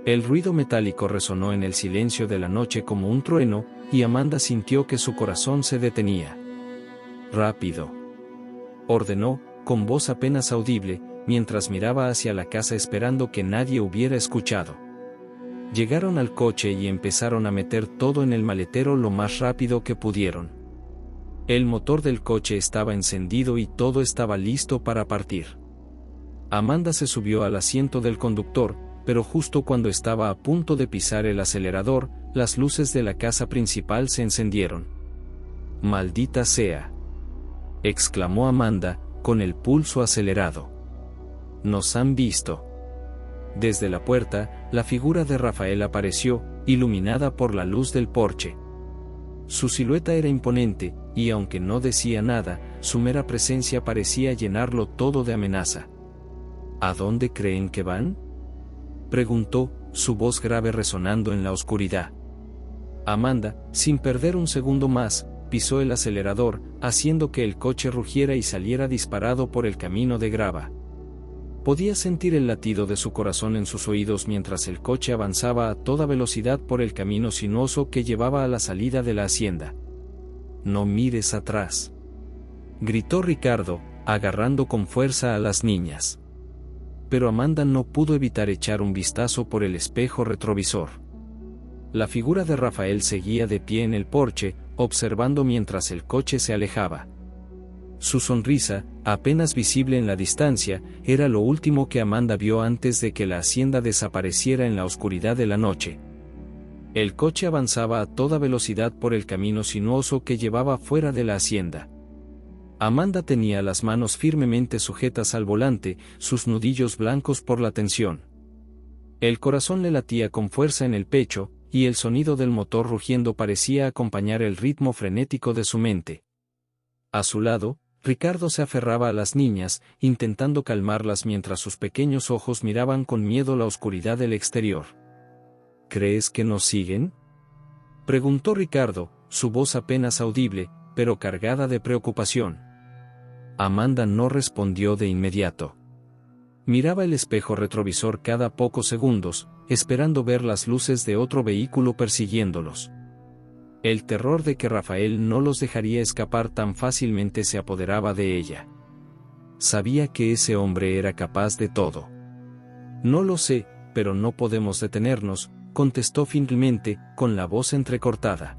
El ruido metálico resonó en el silencio de la noche como un trueno, y Amanda sintió que su corazón se detenía. «Rápido», ordenó, con voz apenas audible, mientras miraba hacia la casa esperando que nadie hubiera escuchado. Llegaron al coche y empezaron a meter todo en el maletero lo más rápido que pudieron. El motor del coche estaba encendido y todo estaba listo para partir. Amanda se subió al asiento del conductor, pero justo cuando estaba a punto de pisar el acelerador, las luces de la casa principal se encendieron. «Maldita sea», exclamó Amanda, con el pulso acelerado. «Nos han visto». Desde la puerta, la figura de Rafael apareció, iluminada por la luz del porche. Su silueta era imponente, y aunque no decía nada, su mera presencia parecía llenarlo todo de amenaza. «¿A dónde creen que van?», preguntó, su voz grave resonando en la oscuridad. Amanda, sin perder un segundo más, pisó el acelerador, haciendo que el coche rugiera y saliera disparado por el camino de grava. Podía sentir el latido de su corazón en sus oídos mientras el coche avanzaba a toda velocidad por el camino sinuoso que llevaba a la salida de la hacienda. «No mires atrás», gritó Ricardo, agarrando con fuerza a las niñas. Pero Amanda no pudo evitar echar un vistazo por el espejo retrovisor. La figura de Rafael seguía de pie en el porche, observando mientras el coche se alejaba. Su sonrisa, apenas visible en la distancia, era lo último que Amanda vio antes de que la hacienda desapareciera en la oscuridad de la noche. El coche avanzaba a toda velocidad por el camino sinuoso que llevaba fuera de la hacienda. Amanda tenía las manos firmemente sujetas al volante, sus nudillos blancos por la tensión. El corazón le latía con fuerza en el pecho, y el sonido del motor rugiendo parecía acompañar el ritmo frenético de su mente. A su lado, Ricardo se aferraba a las niñas, intentando calmarlas mientras sus pequeños ojos miraban con miedo la oscuridad del exterior. ¿Crees que nos siguen?, preguntó Ricardo, su voz apenas audible, pero cargada de preocupación. Amanda no respondió de inmediato. Miraba el espejo retrovisor cada pocos segundos, esperando ver las luces de otro vehículo persiguiéndolos. El terror de que Rafael no los dejaría escapar tan fácilmente se apoderaba de ella. Sabía que ese hombre era capaz de todo. No lo sé, pero no podemos detenernos, contestó finalmente, con la voz entrecortada.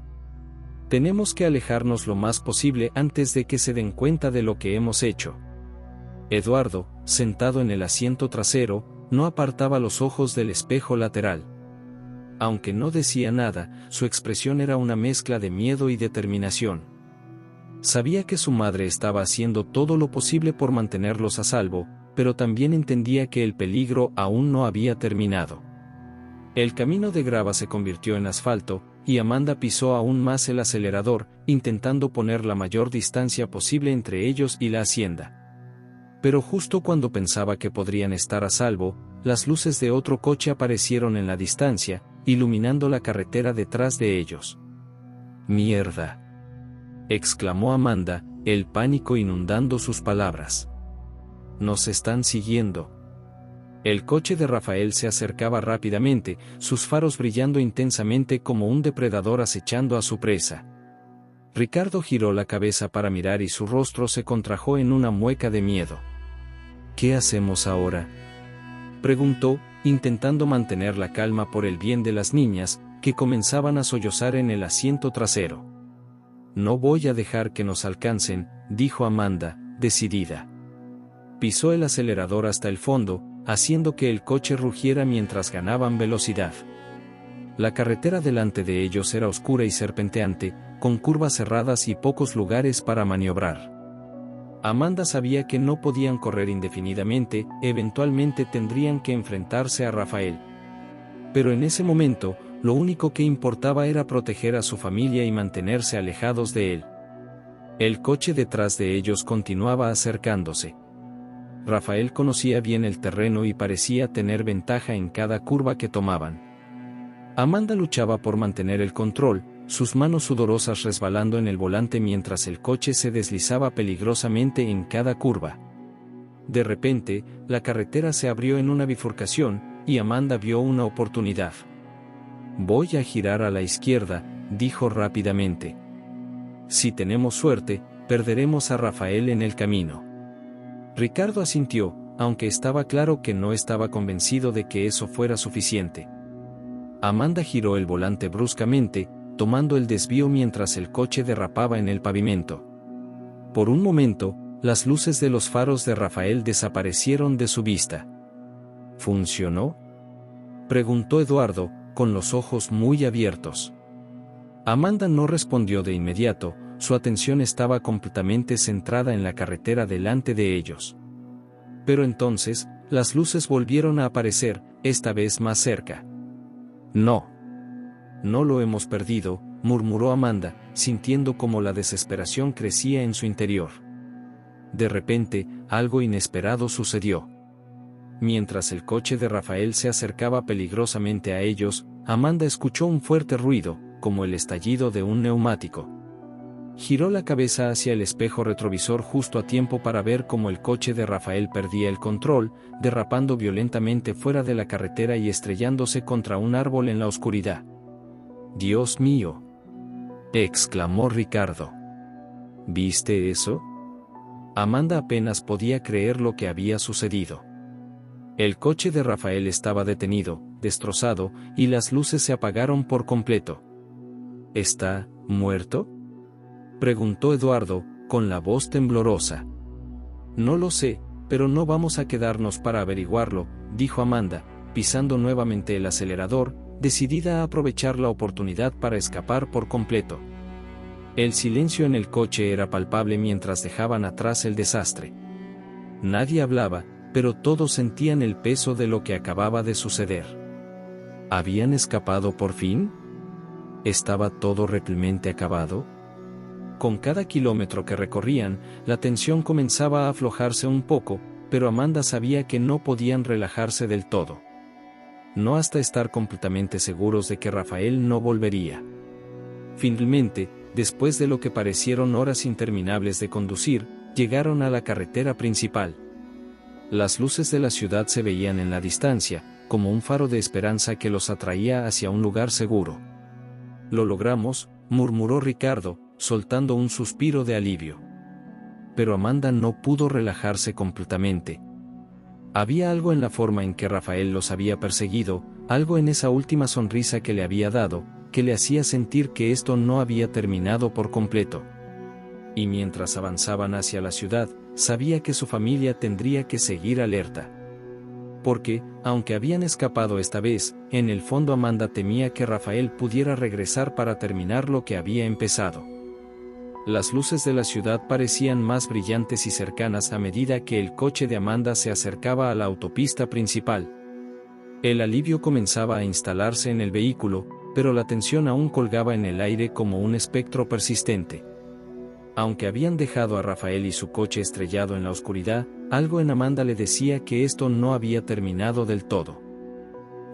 Tenemos que alejarnos lo más posible antes de que se den cuenta de lo que hemos hecho. Eduardo, sentado en el asiento trasero, no apartaba los ojos del espejo lateral. Aunque no decía nada, su expresión era una mezcla de miedo y determinación. Sabía que su madre estaba haciendo todo lo posible por mantenerlos a salvo, pero también entendía que el peligro aún no había terminado. El camino de grava se convirtió en asfalto, y Amanda pisó aún más el acelerador, intentando poner la mayor distancia posible entre ellos y la hacienda. Pero justo cuando pensaba que podrían estar a salvo, las luces de otro coche aparecieron en la distancia, iluminando la carretera detrás de ellos. ¡Mierda!, exclamó Amanda, el pánico inundando sus palabras. «Nos están siguiendo». El coche de Rafael se acercaba rápidamente, sus faros brillando intensamente como un depredador acechando a su presa. Ricardo giró la cabeza para mirar y su rostro se contrajo en una mueca de miedo. «¿Qué hacemos ahora?», preguntó, intentando mantener la calma por el bien de las niñas, que comenzaban a sollozar en el asiento trasero. «No voy a dejar que nos alcancen», dijo Amanda, decidida. Pisó el acelerador hasta el fondo, haciendo que el coche rugiera mientras ganaban velocidad. La carretera delante de ellos era oscura y serpenteante, con curvas cerradas y pocos lugares para maniobrar. Amanda sabía que no podían correr indefinidamente, eventualmente tendrían que enfrentarse a Rafael. Pero en ese momento, lo único que importaba era proteger a su familia y mantenerse alejados de él. El coche detrás de ellos continuaba acercándose. Rafael conocía bien el terreno y parecía tener ventaja en cada curva que tomaban. Amanda luchaba por mantener el control, sus manos sudorosas resbalando en el volante mientras el coche se deslizaba peligrosamente en cada curva. De repente, la carretera se abrió en una bifurcación, y Amanda vio una oportunidad. «Voy a girar a la izquierda», dijo rápidamente. «Si tenemos suerte, perderemos a Rafael en el camino». Ricardo asintió, aunque estaba claro que no estaba convencido de que eso fuera suficiente. Amanda giró el volante bruscamente, tomando el desvío mientras el coche derrapaba en el pavimento. Por un momento, las luces de los faros de Rafael desaparecieron de su vista. ¿Funcionó?, preguntó Eduardo, con los ojos muy abiertos. Amanda no respondió de inmediato, su atención estaba completamente centrada en la carretera delante de ellos. Pero entonces, las luces volvieron a aparecer, esta vez más cerca. «No. No lo hemos perdido», murmuró Amanda, sintiendo como la desesperación crecía en su interior. De repente, algo inesperado sucedió. Mientras el coche de Rafael se acercaba peligrosamente a ellos, Amanda escuchó un fuerte ruido, como el estallido de un neumático. Giró la cabeza hacia el espejo retrovisor justo a tiempo para ver cómo el coche de Rafael perdía el control, derrapando violentamente fuera de la carretera y estrellándose contra un árbol en la oscuridad. «Dios mío», exclamó Ricardo. «¿Viste eso?». Amanda apenas podía creer lo que había sucedido. El coche de Rafael estaba detenido, destrozado, y las luces se apagaron por completo. «¿Está muerto?», preguntó Eduardo, con la voz temblorosa. No lo sé, pero no vamos a quedarnos para averiguarlo, dijo Amanda, pisando nuevamente el acelerador, decidida a aprovechar la oportunidad para escapar por completo. El silencio en el coche era palpable mientras dejaban atrás el desastre. Nadie hablaba, pero todos sentían el peso de lo que acababa de suceder. ¿Habían escapado por fin? ¿Estaba todo realmente acabado? Con cada kilómetro que recorrían, la tensión comenzaba a aflojarse un poco, pero Amanda sabía que no podían relajarse del todo. No hasta estar completamente seguros de que Rafael no volvería. Finalmente, después de lo que parecieron horas interminables de conducir, llegaron a la carretera principal. Las luces de la ciudad se veían en la distancia, como un faro de esperanza que los atraía hacia un lugar seguro. «Lo logramos», murmuró Ricardo, soltando un suspiro de alivio. Pero Amanda no pudo relajarse completamente. Había algo en la forma en que Rafael los había perseguido, algo en esa última sonrisa que le había dado, que le hacía sentir que esto no había terminado por completo. Y mientras avanzaban hacia la ciudad, sabía que su familia tendría que seguir alerta. Porque, aunque habían escapado esta vez, en el fondo Amanda temía que Rafael pudiera regresar para terminar lo que había empezado. Las luces de la ciudad parecían más brillantes y cercanas a medida que el coche de Amanda se acercaba a la autopista principal. El alivio comenzaba a instalarse en el vehículo, pero la tensión aún colgaba en el aire como un espectro persistente. Aunque habían dejado a Rafael y su coche estrellado en la oscuridad, algo en Amanda le decía que esto no había terminado del todo.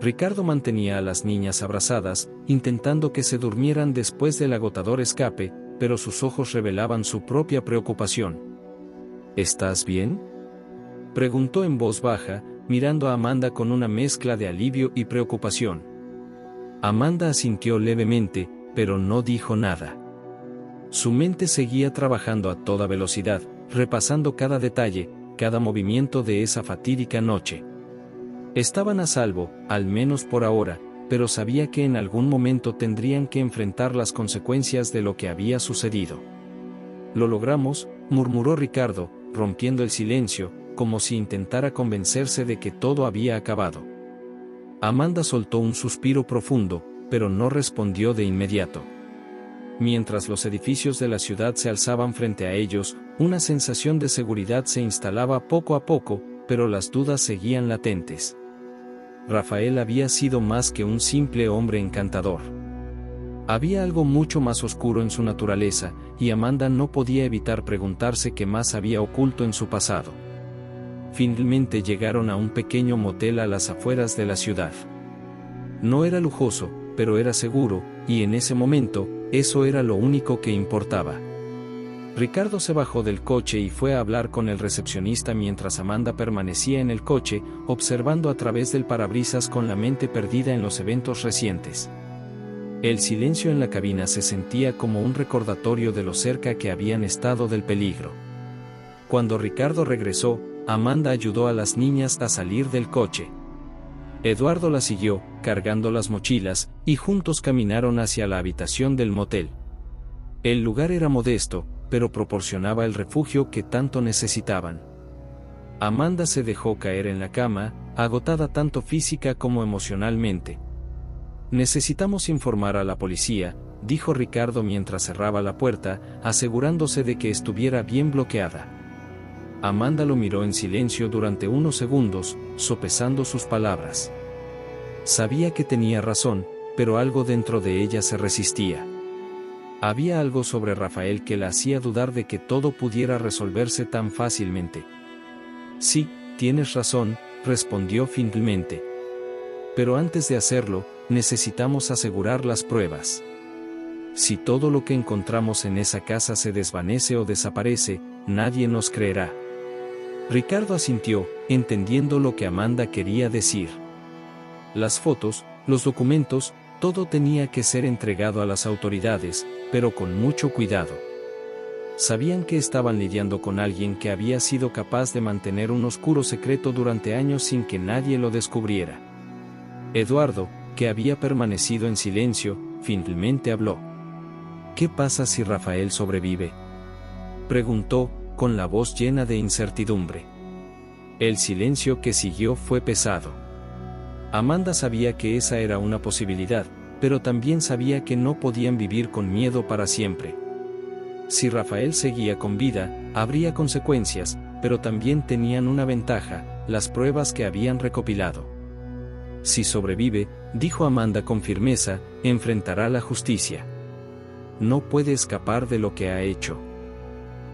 Ricardo mantenía a las niñas abrazadas, intentando que se durmieran después del agotador escape, pero sus ojos revelaban su propia preocupación. ¿Estás bien?, preguntó en voz baja, mirando a Amanda con una mezcla de alivio y preocupación. Amanda asintió levemente, pero no dijo nada. Su mente seguía trabajando a toda velocidad, repasando cada detalle, cada movimiento de esa fatídica noche. Estaban a salvo, al menos por ahora, pero sabía que en algún momento tendrían que enfrentar las consecuencias de lo que había sucedido. «Lo logramos», murmuró Ricardo, rompiendo el silencio, como si intentara convencerse de que todo había acabado. Amanda soltó un suspiro profundo, pero no respondió de inmediato. Mientras los edificios de la ciudad se alzaban frente a ellos, una sensación de seguridad se instalaba poco a poco, pero las dudas seguían latentes. Rafael había sido más que un simple hombre encantador. Había algo mucho más oscuro en su naturaleza, y Amanda no podía evitar preguntarse qué más había oculto en su pasado. Finalmente llegaron a un pequeño motel a las afueras de la ciudad. No era lujoso, pero era seguro, y en ese momento, eso era lo único que importaba. Ricardo se bajó del coche y fue a hablar con el recepcionista mientras Amanda permanecía en el coche, observando a través del parabrisas con la mente perdida en los eventos recientes. El silencio en la cabina se sentía como un recordatorio de lo cerca que habían estado del peligro. Cuando Ricardo regresó, Amanda ayudó a las niñas a salir del coche. Eduardo la siguió, cargando las mochilas, y juntos caminaron hacia la habitación del motel. El lugar era modesto, pero proporcionaba el refugio que tanto necesitaban. Amanda se dejó caer en la cama, agotada tanto física como emocionalmente. «Necesitamos informar a la policía», dijo Ricardo mientras cerraba la puerta, asegurándose de que estuviera bien bloqueada. Amanda lo miró en silencio durante unos segundos, sopesando sus palabras. Sabía que tenía razón, pero algo dentro de ella se resistía. Había algo sobre Rafael que la hacía dudar de que todo pudiera resolverse tan fácilmente. «Sí, tienes razón», respondió finalmente. «Pero antes de hacerlo, necesitamos asegurar las pruebas. Si todo lo que encontramos en esa casa se desvanece o desaparece, nadie nos creerá». Ricardo asintió, entendiendo lo que Amanda quería decir. Las fotos, los documentos, todo tenía que ser entregado a las autoridades, pero con mucho cuidado. Sabían que estaban lidiando con alguien que había sido capaz de mantener un oscuro secreto durante años sin que nadie lo descubriera. Eduardo, que había permanecido en silencio, finalmente habló. «¿Qué pasa si Rafael sobrevive?», preguntó, con la voz llena de incertidumbre. El silencio que siguió fue pesado. Amanda sabía que esa era una posibilidad, pero también sabía que no podían vivir con miedo para siempre. Si Rafael seguía con vida, habría consecuencias, pero también tenían una ventaja, las pruebas que habían recopilado. Si sobrevive, dijo Amanda con firmeza, enfrentará la justicia. No puede escapar de lo que ha hecho.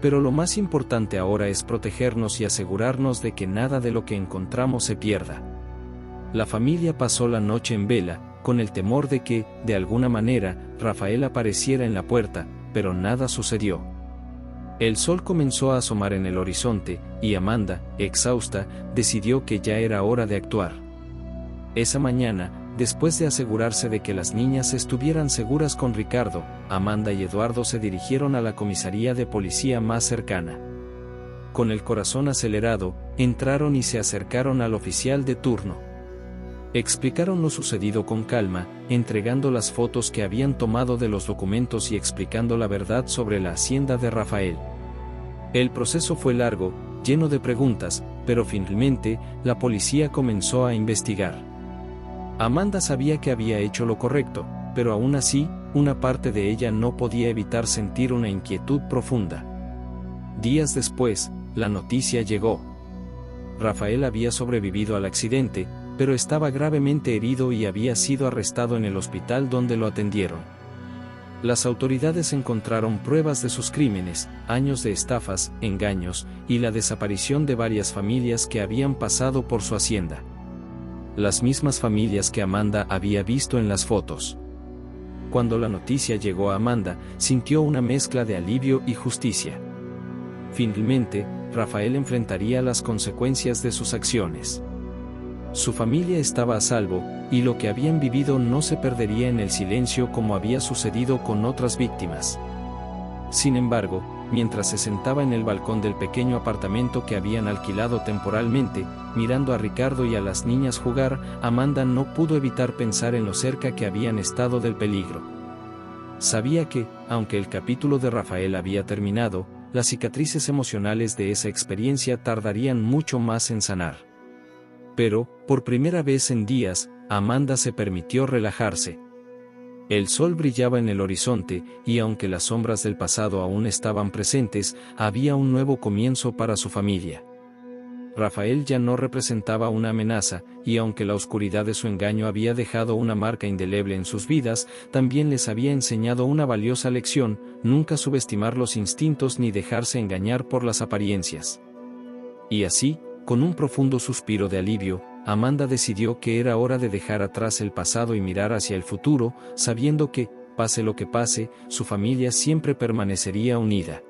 Pero lo más importante ahora es protegernos y asegurarnos de que nada de lo que encontramos se pierda. La familia pasó la noche en vela, con el temor de que, de alguna manera, Rafael apareciera en la puerta, pero nada sucedió. El sol comenzó a asomar en el horizonte, y Amanda, exhausta, decidió que ya era hora de actuar. Esa mañana, después de asegurarse de que las niñas estuvieran seguras con Ricardo, Amanda y Eduardo se dirigieron a la comisaría de policía más cercana. Con el corazón acelerado, entraron y se acercaron al oficial de turno. Explicaron lo sucedido con calma, entregando las fotos que habían tomado de los documentos y explicando la verdad sobre la hacienda de Rafael. El proceso fue largo, lleno de preguntas, pero finalmente, la policía comenzó a investigar. Amanda sabía que había hecho lo correcto, pero aún así, una parte de ella no podía evitar sentir una inquietud profunda. Días después, la noticia llegó. Rafael había sobrevivido al accidente, pero estaba gravemente herido y había sido arrestado en el hospital donde lo atendieron. Las autoridades encontraron pruebas de sus crímenes, años de estafas, engaños, y la desaparición de varias familias que habían pasado por su hacienda. Las mismas familias que Amanda había visto en las fotos. Cuando la noticia llegó a Amanda, sintió una mezcla de alivio y justicia. Finalmente, Rafael enfrentaría las consecuencias de sus acciones. Su familia estaba a salvo, y lo que habían vivido no se perdería en el silencio como había sucedido con otras víctimas. Sin embargo, mientras se sentaba en el balcón del pequeño apartamento que habían alquilado temporalmente, mirando a Ricardo y a las niñas jugar, Amanda no pudo evitar pensar en lo cerca que habían estado del peligro. Sabía que, aunque el capítulo de Rafael había terminado, las cicatrices emocionales de esa experiencia tardarían mucho más en sanar. Pero, por primera vez en días, Amanda se permitió relajarse. El sol brillaba en el horizonte, y aunque las sombras del pasado aún estaban presentes, había un nuevo comienzo para su familia. Rafael ya no representaba una amenaza, y aunque la oscuridad de su engaño había dejado una marca indeleble en sus vidas, también les había enseñado una valiosa lección: nunca subestimar los instintos ni dejarse engañar por las apariencias. Y así, con un profundo suspiro de alivio, Amanda decidió que era hora de dejar atrás el pasado y mirar hacia el futuro, sabiendo que, pase lo que pase, su familia siempre permanecería unida.